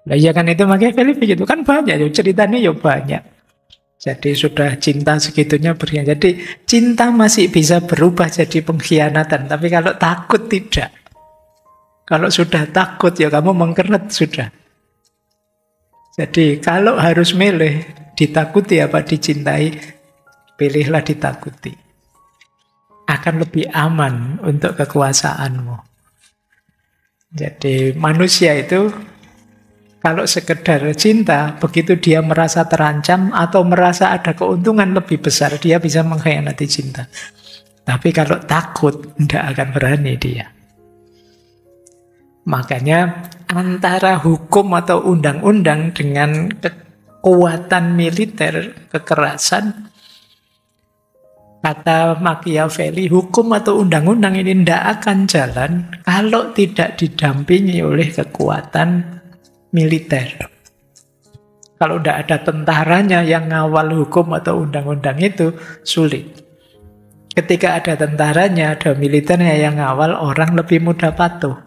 Speaker 1: Nah, iya kan itu Machiavelli begitu kan banyak ya ceritanya ya banyak. Jadi sudah cinta segitunya berkhianat. Jadi cinta masih bisa berubah jadi pengkhianatan, tapi kalau takut tidak. Kalau sudah takut ya kamu mengkernet sudah. Jadi kalau harus milih ditakuti apa dicintai, pilihlah ditakuti. Akan lebih aman untuk kekuasaanmu. Jadi manusia itu kalau sekedar cinta, begitu dia merasa terancam atau merasa ada keuntungan lebih besar, dia bisa mengkhianati cinta. Tapi kalau takut, tidak akan berani dia. Makanya antara hukum atau undang-undang dengan kekuatan militer, kekerasan, kata Machiavelli, hukum atau undang-undang ini tidak akan jalan kalau tidak didampingi oleh kekuatan militer. Kalau tidak ada tentaranya yang ngawal hukum atau undang-undang itu, sulit. Ketika ada tentaranya, ada militernya yang ngawal, orang lebih mudah patuh.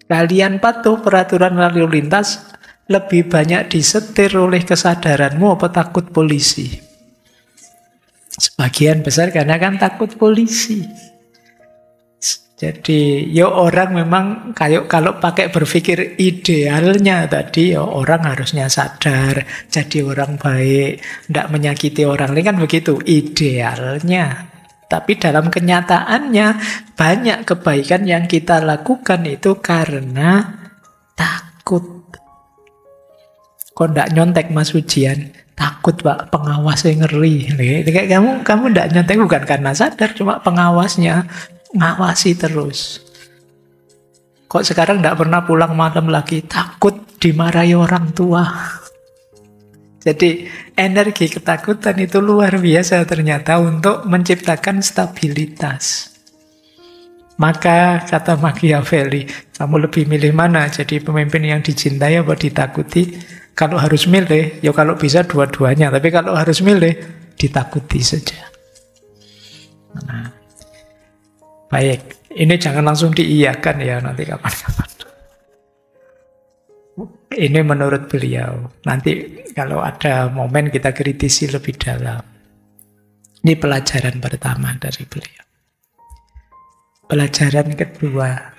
Speaker 1: Kalian patuh peraturan lalu lintas, lebih banyak disetir oleh kesadaranmu apa takut polisi? Sebagian besar karena kan takut polisi. Jadi ya orang memang kayak kalau pakai berpikir idealnya tadi ya orang harusnya sadar, jadi orang baik, tidak menyakiti orang lain kan begitu idealnya. Tapi dalam kenyataannya banyak kebaikan yang kita lakukan itu karena takut. Kok tidak nyontek Mas Ujian? Takut Pak, pengawasnya ngeri. Kayak kamu tidak nyontek bukan karena sadar, cuma pengawasnya ngawasi terus. Kok sekarang tidak pernah pulang malam lagi? Takut dimarahi orang tua. Jadi energi ketakutan itu luar biasa ternyata untuk menciptakan stabilitas. Maka kata Machiavelli, kamu lebih milih mana? Jadi pemimpin yang dicintai apa ditakuti? Kalau harus milih, ya kalau bisa dua-duanya. Tapi kalau harus milih, ditakuti saja. Nah, baik, ini jangan langsung diiyakan ya nanti kapan-kapan. Ini menurut beliau. Nanti kalau ada momen kita kritisi lebih dalam. Ini pelajaran pertama dari beliau. Pelajaran kedua.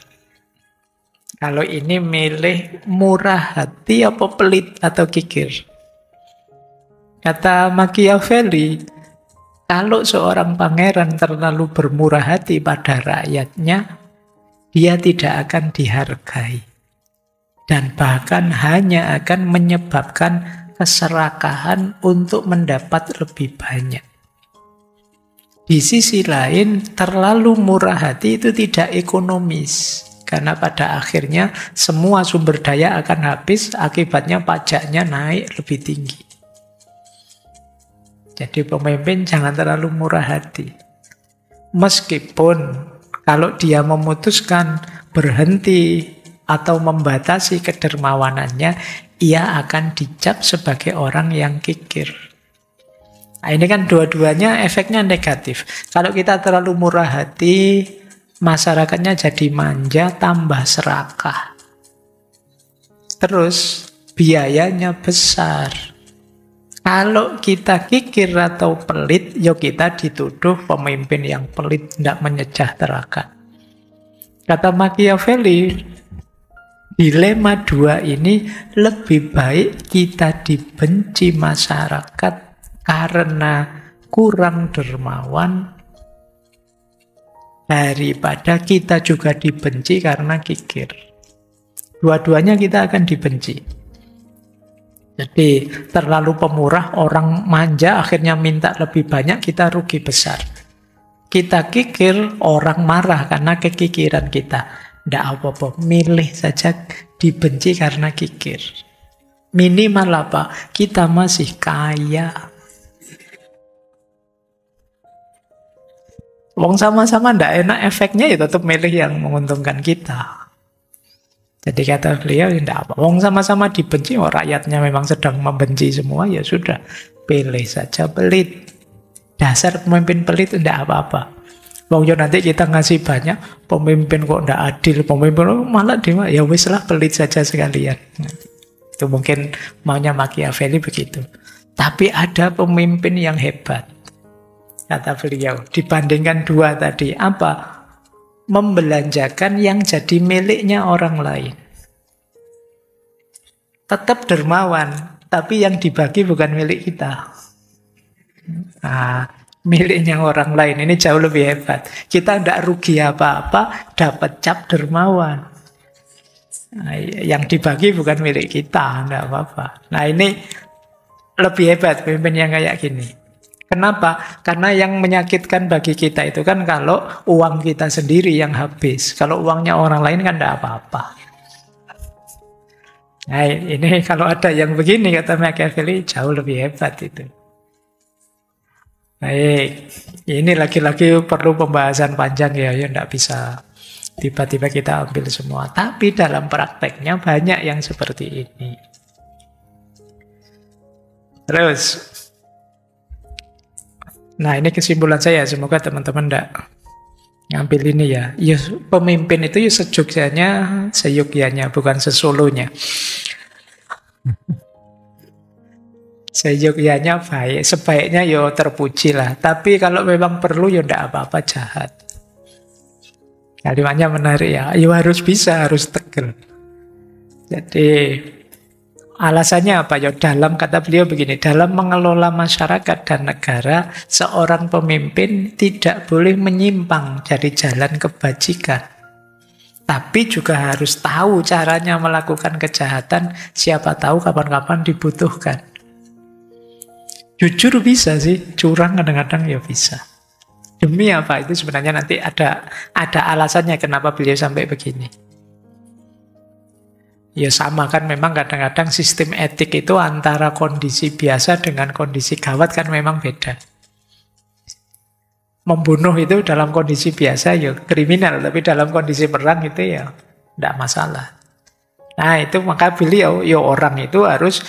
Speaker 1: Kalau ini milih murah hati apa pelit atau kikir? Kata Machiavelli, kalau seorang pangeran terlalu bermurah hati pada rakyatnya, dia tidak akan dihargai. Dan bahkan hanya akan menyebabkan keserakahan untuk mendapat lebih banyak. Di sisi lain, terlalu murah hati itu tidak ekonomis. Karena pada akhirnya semua sumber daya akan habis, akibatnya pajaknya naik lebih tinggi. Jadi pemimpin jangan terlalu murah hati. Meskipun kalau dia memutuskan berhenti atau membatasi kedermawanannya, ia akan dicap sebagai orang yang kikir. Nah, ini kan dua-duanya efeknya negatif. Kalau kita terlalu murah hati, masyarakatnya jadi manja, tambah serakah. Terus biayanya besar. Kalau kita kikir atau pelit, ya kita dituduh pemimpin yang pelit, tidak menyejahterakan. Kata Machiavelli, dilema dua ini lebih baik kita dibenci masyarakat karena kurang dermawan daripada kita juga dibenci karena kikir. Dua-duanya kita akan dibenci. Jadi terlalu pemurah, orang manja akhirnya minta lebih banyak, kita rugi besar. Kita kikir, orang marah karena kekikiran kita. Tidak apa-apa, milih saja dibenci karena kikir. Minimal apa? Kita masih kaya. Wong sama-sama tidak enak efeknya ya tetap milih yang menguntungkan kita. Jadi kata beliau, tidak apa. Wong sama-sama dibenci, rakyatnya memang sedang membenci semua, ya sudah. Pilih saja pelit. Dasar pemimpin pelit tidak apa-apa. Wong nanti kita ngasih banyak, pemimpin kok tidak adil, pemimpin malah ya wis lah pelit saja sekalian. Itu mungkin maunya Machiavelli begitu. Tapi ada pemimpin yang hebat, kata beliau. Dibandingkan dua tadi, apa? Membelanjakan yang jadi miliknya orang lain. Tetap dermawan, tapi yang dibagi bukan milik kita. Nah, miliknya orang lain ini jauh lebih hebat. Kita tidak rugi apa-apa, dapat cap dermawan. Nah, yang dibagi bukan milik kita, tidak apa-apa. Nah, ini lebih hebat pemimpin yang kayak gini. Kenapa? Karena yang menyakitkan bagi kita itu kan kalau uang kita sendiri yang habis. Kalau uangnya orang lain kan tidak apa-apa. Nah, ini kalau ada yang begini, kata Machiavelli, jauh lebih hebat itu. Baik, ini lagi-lagi perlu pembahasan panjang ya, tidak bisa tiba-tiba kita ambil semua. Tapi dalam prakteknya banyak yang seperti ini. Terus, nah ini kesimpulan saya. Semoga teman-teman tidak ngambil ini ya. Ya, pemimpin itu ya sejogjanya, seyogyanya, bukan sesolonya. Seyogyanya baik, sebaiknya ya terpuji lah. Tapi kalau memang perlu ya tidak apa-apa jahat. Kalimatnya menarik ya. Ya harus bisa, harus tegel. Jadi alasannya apa ya? Dalam, kata beliau begini, dalam mengelola masyarakat dan negara, seorang pemimpin tidak boleh menyimpang dari jalan kebajikan. Tapi juga harus tahu caranya melakukan kejahatan, siapa tahu kapan-kapan dibutuhkan. Jujur bisa sih, curang kadang-kadang ya bisa. Demi apa? Itu sebenarnya nanti ada alasannya kenapa beliau sampai begini. Ya sama kan, memang kadang-kadang sistem etik itu antara kondisi biasa dengan kondisi gawat kan memang beda. Membunuh itu dalam kondisi biasa ya kriminal, tapi dalam kondisi perang itu ya tidak masalah. Nah itu maka beliau, ya orang itu harus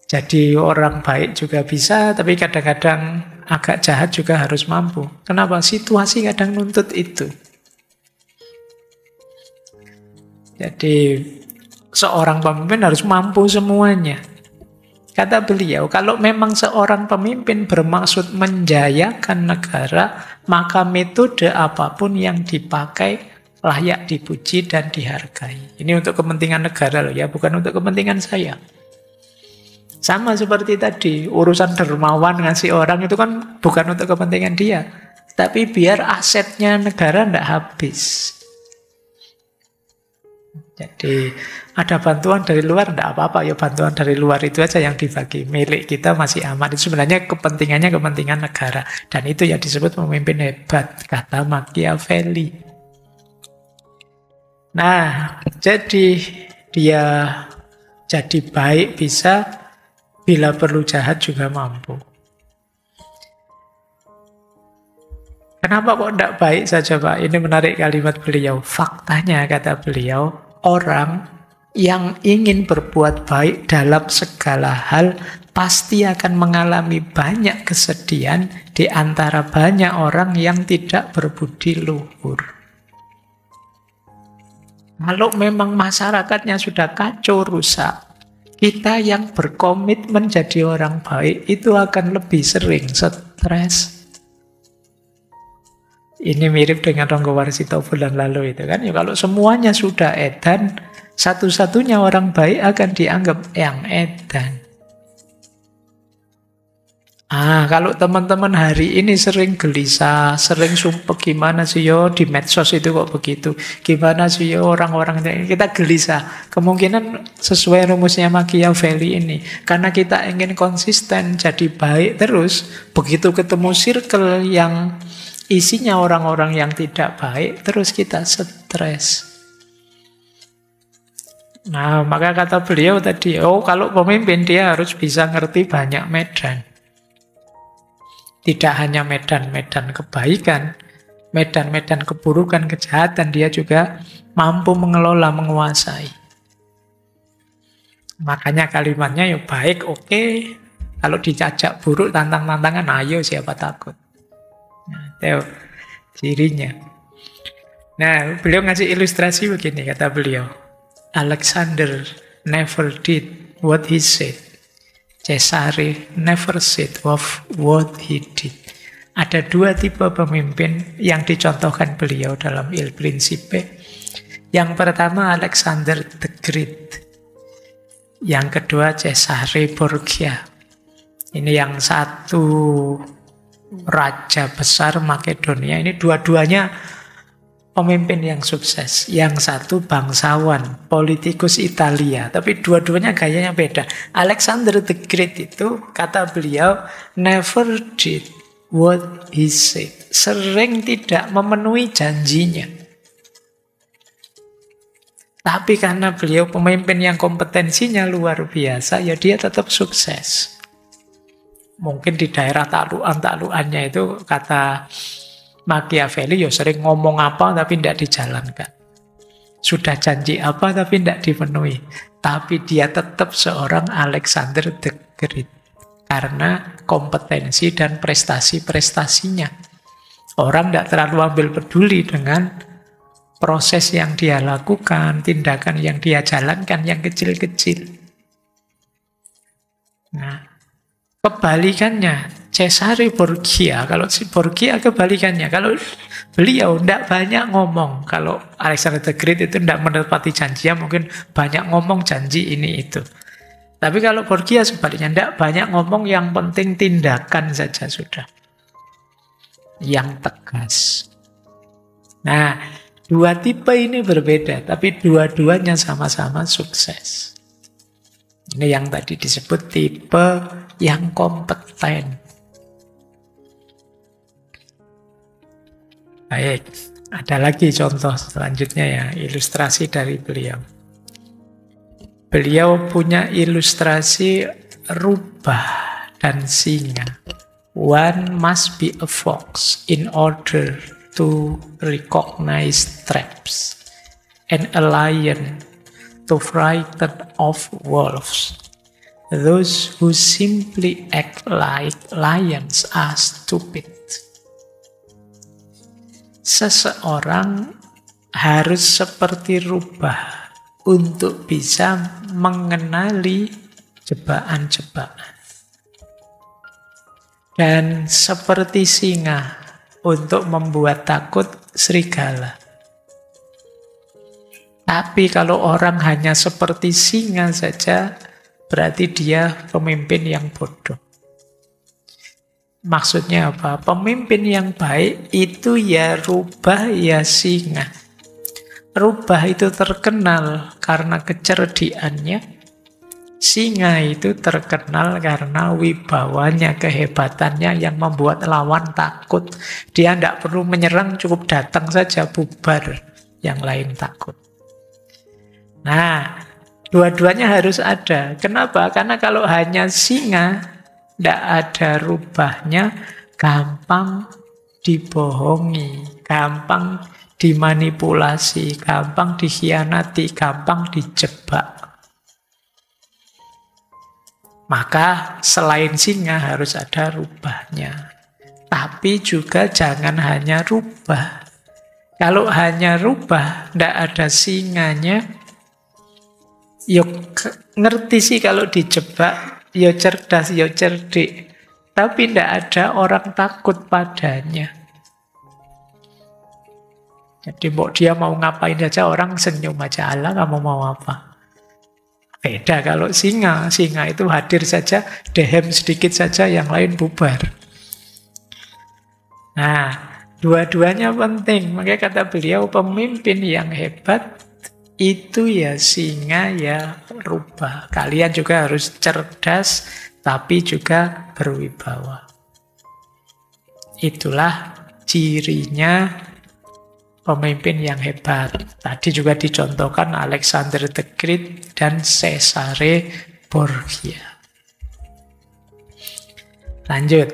Speaker 1: jadi orang baik juga bisa, tapi kadang-kadang agak jahat juga harus mampu. Kenapa? Situasi kadang nuntut itu. Jadi seorang pemimpin harus mampu semuanya. Kata beliau, kalau memang seorang pemimpin bermaksud menjayakan negara, maka metode apapun yang dipakai layak dipuji dan dihargai. Ini untuk kepentingan negara loh ya, bukan untuk kepentingan saya. Sama seperti tadi, urusan dermawan ngasih orang itu kan bukan untuk kepentingan dia. Tapi biar asetnya negara tidak habis. Jadi ada bantuan dari luar, tidak apa-apa. Ya bantuan dari luar itu aja yang dibagi. Milik kita masih aman. Itu sebenarnya kepentingannya kepentingan negara. Dan itu yang disebut pemimpin hebat, kata Machiavelli. Nah, jadi dia jadi baik bisa, bila perlu jahat juga mampu. Kenapa kok tidak baik saja Pak? Ini menarik kalimat beliau. Faktanya kata beliau, orang yang ingin berbuat baik dalam segala hal pasti akan mengalami banyak kesedihan di antara banyak orang yang tidak berbudi luhur. Kalau memang masyarakatnya sudah kacau rusak, kita yang berkomitmen jadi orang baik itu akan lebih sering stres. Ini mirip dengan Ronggo Warsito bulan lalu itu kan. Ya, kalau semuanya sudah edan, satu-satunya orang baik akan dianggap yang edan. Kalau teman-teman hari ini sering gelisah, sering sumpah gimana sih yo di medsos itu kok begitu, gimana sih yo orang-orang itu, kita gelisah. Kemungkinan sesuai rumusnya Machiavelli ini, karena kita ingin konsisten jadi baik terus, begitu ketemu circle yang isinya orang-orang yang tidak baik, terus kita stres. Nah, maka kata beliau tadi, kalau pemimpin dia harus bisa ngerti banyak medan. Tidak hanya medan-medan kebaikan, medan-medan keburukan, kejahatan, dia juga mampu mengelola, menguasai. Makanya kalimatnya ya baik, oke. Kalau dijajak buruk, tantang-tantangan, ayo siapa takut. Nah, itu cirinya. Nah, beliau ngasih ilustrasi begini, kata beliau. Alexander never did what he said. Cesare never said what he did. Ada dua tipe pemimpin yang dicontohkan beliau dalam Il Principe. Yang pertama Alexander the Great. Yang kedua Cesare Borgia. Ini yang satu raja besar Makedonia. Ini dua-duanya pemimpin yang sukses. Yang satu bangsawan, politikus Italia. Tapi dua-duanya gayanya beda. Alexander the Great itu, kata beliau, never did what he said. Sering tidak memenuhi janjinya. Tapi karena beliau pemimpin yang kompetensinya luar biasa, ya dia tetap sukses. Mungkin di daerah taklukan-taklukannya itu, kata Machiavelli, ya sering ngomong apa tapi tidak dijalankan. Sudah janji apa tapi tidak dipenuhi. Tapi dia tetap seorang Alexander the Great. Karena kompetensi dan prestasi-prestasinya. Orang tidak terlalu ambil peduli dengan proses yang dia lakukan, tindakan yang dia jalankan, yang kecil-kecil. Nah, kebalikannya, Cesare Borgia, kalau si Borgia kebalikannya, kalau beliau tidak banyak ngomong, kalau Alexander the Great itu tidak menepati janjinya, mungkin banyak ngomong janji ini itu. Tapi kalau Borgia sebaliknya, tidak banyak ngomong, yang penting tindakan saja sudah. Yang tegas. Nah, dua tipe ini berbeda, tapi dua-duanya sama-sama sukses. Ini yang tadi disebut tipe yang kompeten. Baik, ada lagi contoh selanjutnya ya, ilustrasi dari beliau. Beliau punya ilustrasi rubah dan singa. One must be a fox in order to recognize traps, and a lion to frighten off wolves. Those who simply act like lions are stupid. Seseorang harus seperti rubah untuk bisa mengenali jebakan-jebakan. Dan seperti singa untuk membuat takut serigala. Tapi kalau orang hanya seperti singa saja, berarti dia pemimpin yang bodoh. Maksudnya apa? Pemimpin yang baik itu ya rubah ya singa. Rubah itu terkenal karena kecerdikannya. Singa itu terkenal karena wibawanya, kehebatannya yang membuat lawan takut. Dia tidak perlu menyerang, cukup datang saja bubar. Yang lain takut. Nah, dua-duanya harus ada. Kenapa? Karena kalau hanya singa, tidak ada rubahnya, gampang dibohongi, gampang dimanipulasi, gampang dikhianati, gampang dijebak. Maka selain singa harus ada rubahnya. Tapi juga jangan hanya rubah. Kalau hanya rubah, tidak ada singanya, yuk ngerti sih kalau dijebak, ya cerdas, ya cerdik. Tapi tidak ada orang takut padanya. Jadi dia mau ngapain saja, orang senyum aja, Allah kamu mau apa? Beda kalau singa. Singa itu hadir saja, dehem sedikit saja, yang lain bubar. Nah, dua-duanya penting. Makanya kata beliau, pemimpin yang hebat itu ya singa ya rubah. Kalian juga harus cerdas, tapi juga berwibawa. Itulah cirinya pemimpin yang hebat. Tadi juga dicontohkan Alexander the Great dan Cesare Borgia. Lanjut.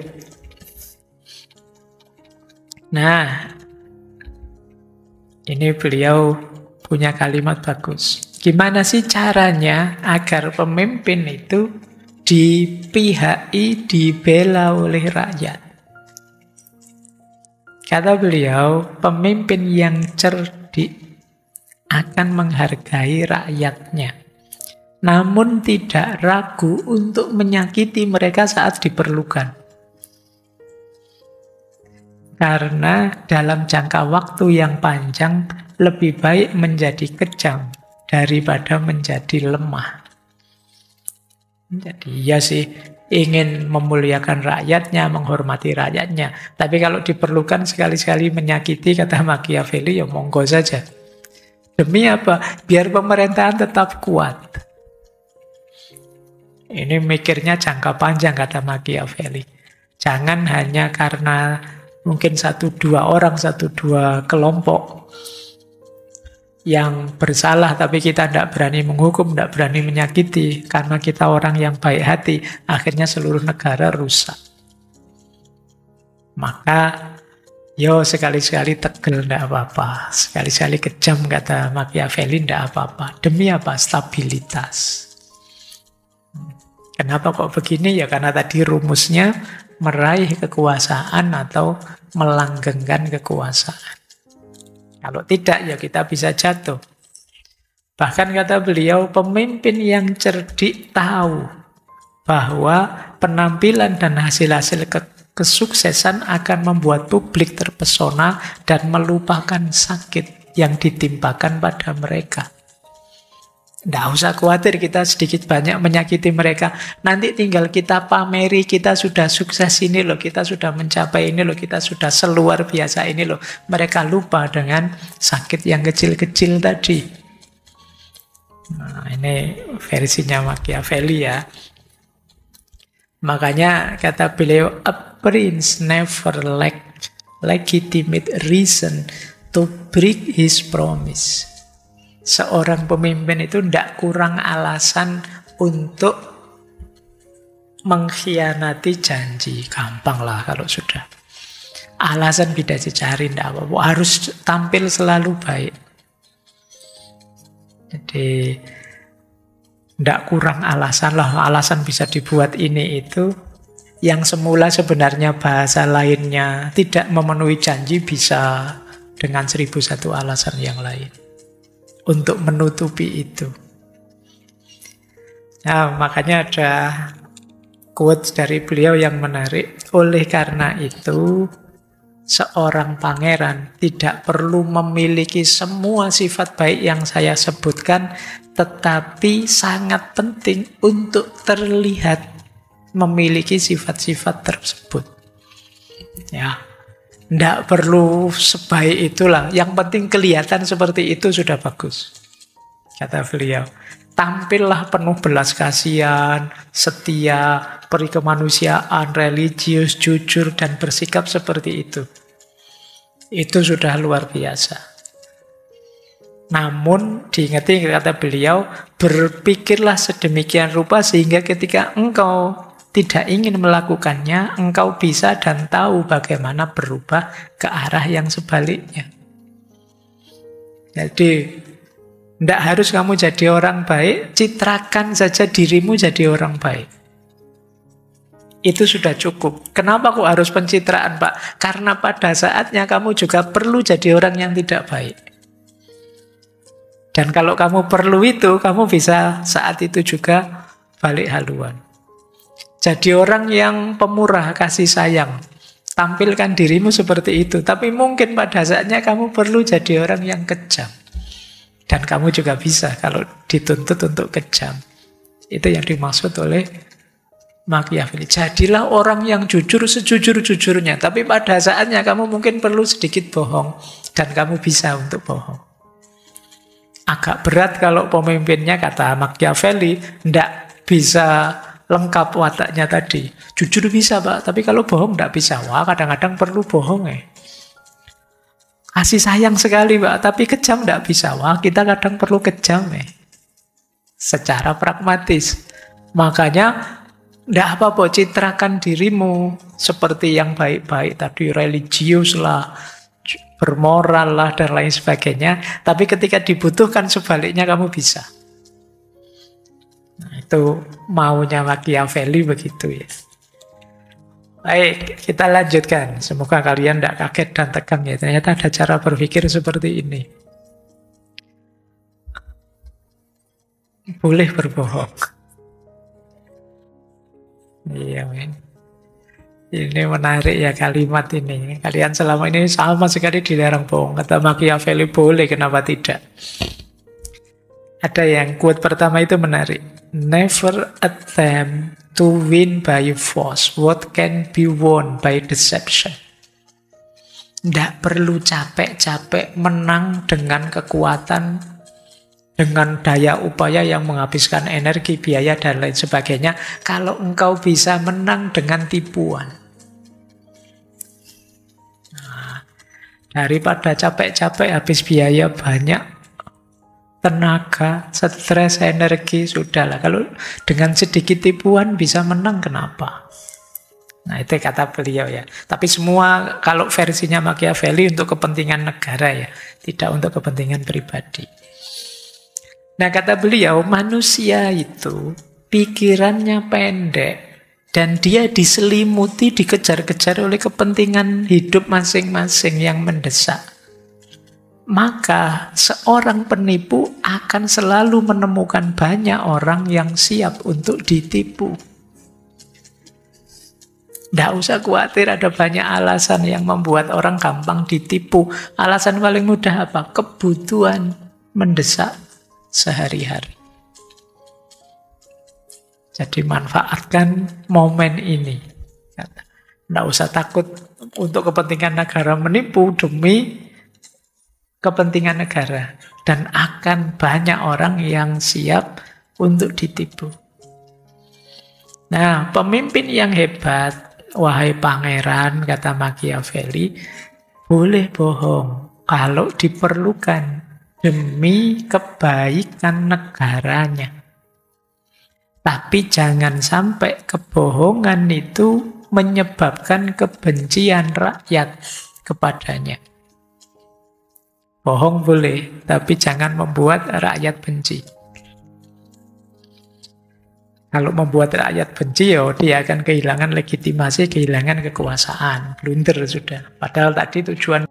Speaker 1: Nah, ini beliau punya kalimat bagus. Gimana sih caranya agar pemimpin itu dipihaki, dibela oleh rakyat? Kata beliau, pemimpin yang cerdik akan menghargai rakyatnya. namun tidak ragu untuk menyakiti mereka saat diperlukan. Karena dalam jangka waktu yang panjang, lebih baik menjadi kejam daripada menjadi lemah. Jadi ya sih, ingin memuliakan rakyatnya, menghormati rakyatnya. Tapi kalau diperlukan sekali-sekali menyakiti, kata Machiavelli, ya monggo saja. Demi apa? Biar pemerintahan tetap kuat. Ini mikirnya jangka panjang, kata Machiavelli. Jangan hanya karena mungkin 1-2 orang, 1-2 kelompok yang bersalah, tapi kita tidak berani menghukum, tidak berani menyakiti, karena kita orang yang baik hati, akhirnya seluruh negara rusak. Maka, yo sekali-sekali tegel tidak apa-apa, sekali-sekali kejam, kata Machiavelli, tidak apa-apa. Demi apa? Stabilitas. Kenapa kok begini? Ya karena tadi rumusnya meraih kekuasaan atau melanggengkan kekuasaan. Kalau tidak, ya kita bisa jatuh. Bahkan kata beliau, pemimpin yang cerdik tahu bahwa penampilan dan hasil-hasil kesuksesan akan membuat publik terpesona dan melupakan sakit yang ditimpakan pada mereka. Tidak usah khawatir kita sedikit banyak menyakiti mereka. Nanti tinggal kita pameri, kita sudah sukses ini loh, kita sudah mencapai ini loh, kita sudah seluar biasa ini loh. Mereka lupa dengan sakit yang kecil-kecil tadi. Nah, ini versinya Machiavelli ya. Makanya kata beliau, a prince never lacked legitimate reason to break his promise. Seorang pemimpin itu tidak kurang alasan untuk mengkhianati janji. Gampang lah kalau sudah. Alasan tidak dicari, tidak apa-apa. Harus tampil selalu baik. Jadi tidak kurang alasan lah. Alasan bisa dibuat ini itu. Yang semula sebenarnya bahasa lainnya tidak memenuhi janji, bisa dengan 1001 alasan yang lain untuk menutupi itu. Nah, makanya ada quotes dari beliau yang menarik. Oleh karena itu, seorang pangeran tidak perlu memiliki semua sifat baik yang saya sebutkan, tetapi sangat penting untuk terlihat memiliki sifat-sifat tersebut. Ya. Tidak perlu sebaik itulah. Yang penting kelihatan seperti itu sudah bagus. Kata beliau. Tampillah penuh belas kasihan, setia, peri kemanusiaan, religius, jujur, dan bersikap seperti itu. Itu sudah luar biasa. Namun, diingati kata beliau, berpikirlah sedemikian rupa sehingga ketika engkau tidak ingin melakukannya, engkau bisa dan tahu bagaimana berubah ke arah yang sebaliknya. Jadi, tidak harus kamu jadi orang baik, citrakan saja dirimu jadi orang baik. Itu sudah cukup. Kenapa kok harus pencitraan, Pak? Karena pada saatnya kamu juga perlu jadi orang yang tidak baik. Dan kalau kamu perlu itu, kamu bisa saat itu juga balik haluan. Jadi orang yang pemurah, kasih sayang. Tampilkan dirimu seperti itu. Tapi mungkin pada saatnya kamu perlu jadi orang yang kejam. Dan kamu juga bisa kalau dituntut untuk kejam. Itu yang dimaksud oleh Machiavelli. Jadilah orang yang jujur sejujur-jujurnya. Tapi pada saatnya kamu mungkin perlu sedikit bohong. Dan kamu bisa untuk bohong. Agak berat kalau pemimpinnya, kata Machiavelli, tidak bisa lengkap wataknya tadi. Jujur bisa, Pak, tapi kalau bohong tidak bisa. Wah, kadang-kadang perlu bohong ya. Kasih sayang sekali, Pak, tapi kejam tidak bisa. Wah, kita kadang perlu kejam ya. Secara pragmatis. Makanya tidak apa-apa, citrakan dirimu seperti yang baik-baik tadi, religius lah, bermoral lah, dan lain sebagainya. Tapi ketika dibutuhkan sebaliknya kamu bisa. Nah, itu maunya Machiavelli begitu ya. Baik, kita lanjutkan. Semoga kalian tidak kaget dan tegang ya. Ternyata ada cara berpikir seperti ini. boleh berbohong. Iya, men. Ini menarik ya kalimat ini. Kalian selama ini sama sekali dilarang bohong. Kata Machiavelli boleh, kenapa tidak? Ada yang quote pertama itu menarik. Never attempt to win by force what can be won by deception. Tidak perlu capek-capek menang dengan kekuatan, dengan daya upaya yang menghabiskan energi, biaya, dan lain sebagainya. Kalau engkau bisa menang dengan tipuan. Nah, daripada capek-capek habis biaya banyak, tenaga, stres, energi, sudahlah. Kalau dengan sedikit tipuan bisa menang, kenapa? Nah, itu kata beliau ya. Tapi semua kalau versinya Machiavelli untuk kepentingan negara ya, tidak untuk kepentingan pribadi. Nah, kata beliau, manusia itu pikirannya pendek dan dia diselimuti, dikejar-kejar oleh kepentingan hidup masing-masing yang mendesak. Maka seorang penipu akan selalu menemukan banyak orang yang siap untuk ditipu. Tidak usah khawatir ada banyak alasan yang membuat orang gampang ditipu. Alasan paling mudah apa? Kebutuhan mendesak sehari-hari. Jadi manfaatkan momen ini. Tidak usah takut untuk kepentingan negara menipu demi kepentingan negara. Dan akan banyak orang yang siap untuk ditipu. Nah, pemimpin yang hebat, wahai pangeran, kata Machiavelli, boleh bohong kalau diperlukan demi kebaikan negaranya. Tapi jangan sampai kebohongan itu menyebabkan kebencian rakyat kepadanya. Bohong boleh, tapi jangan membuat rakyat benci. Kalau membuat rakyat benci, dia akan kehilangan legitimasi, kehilangan kekuasaan. Blunder sudah. Padahal tadi tujuan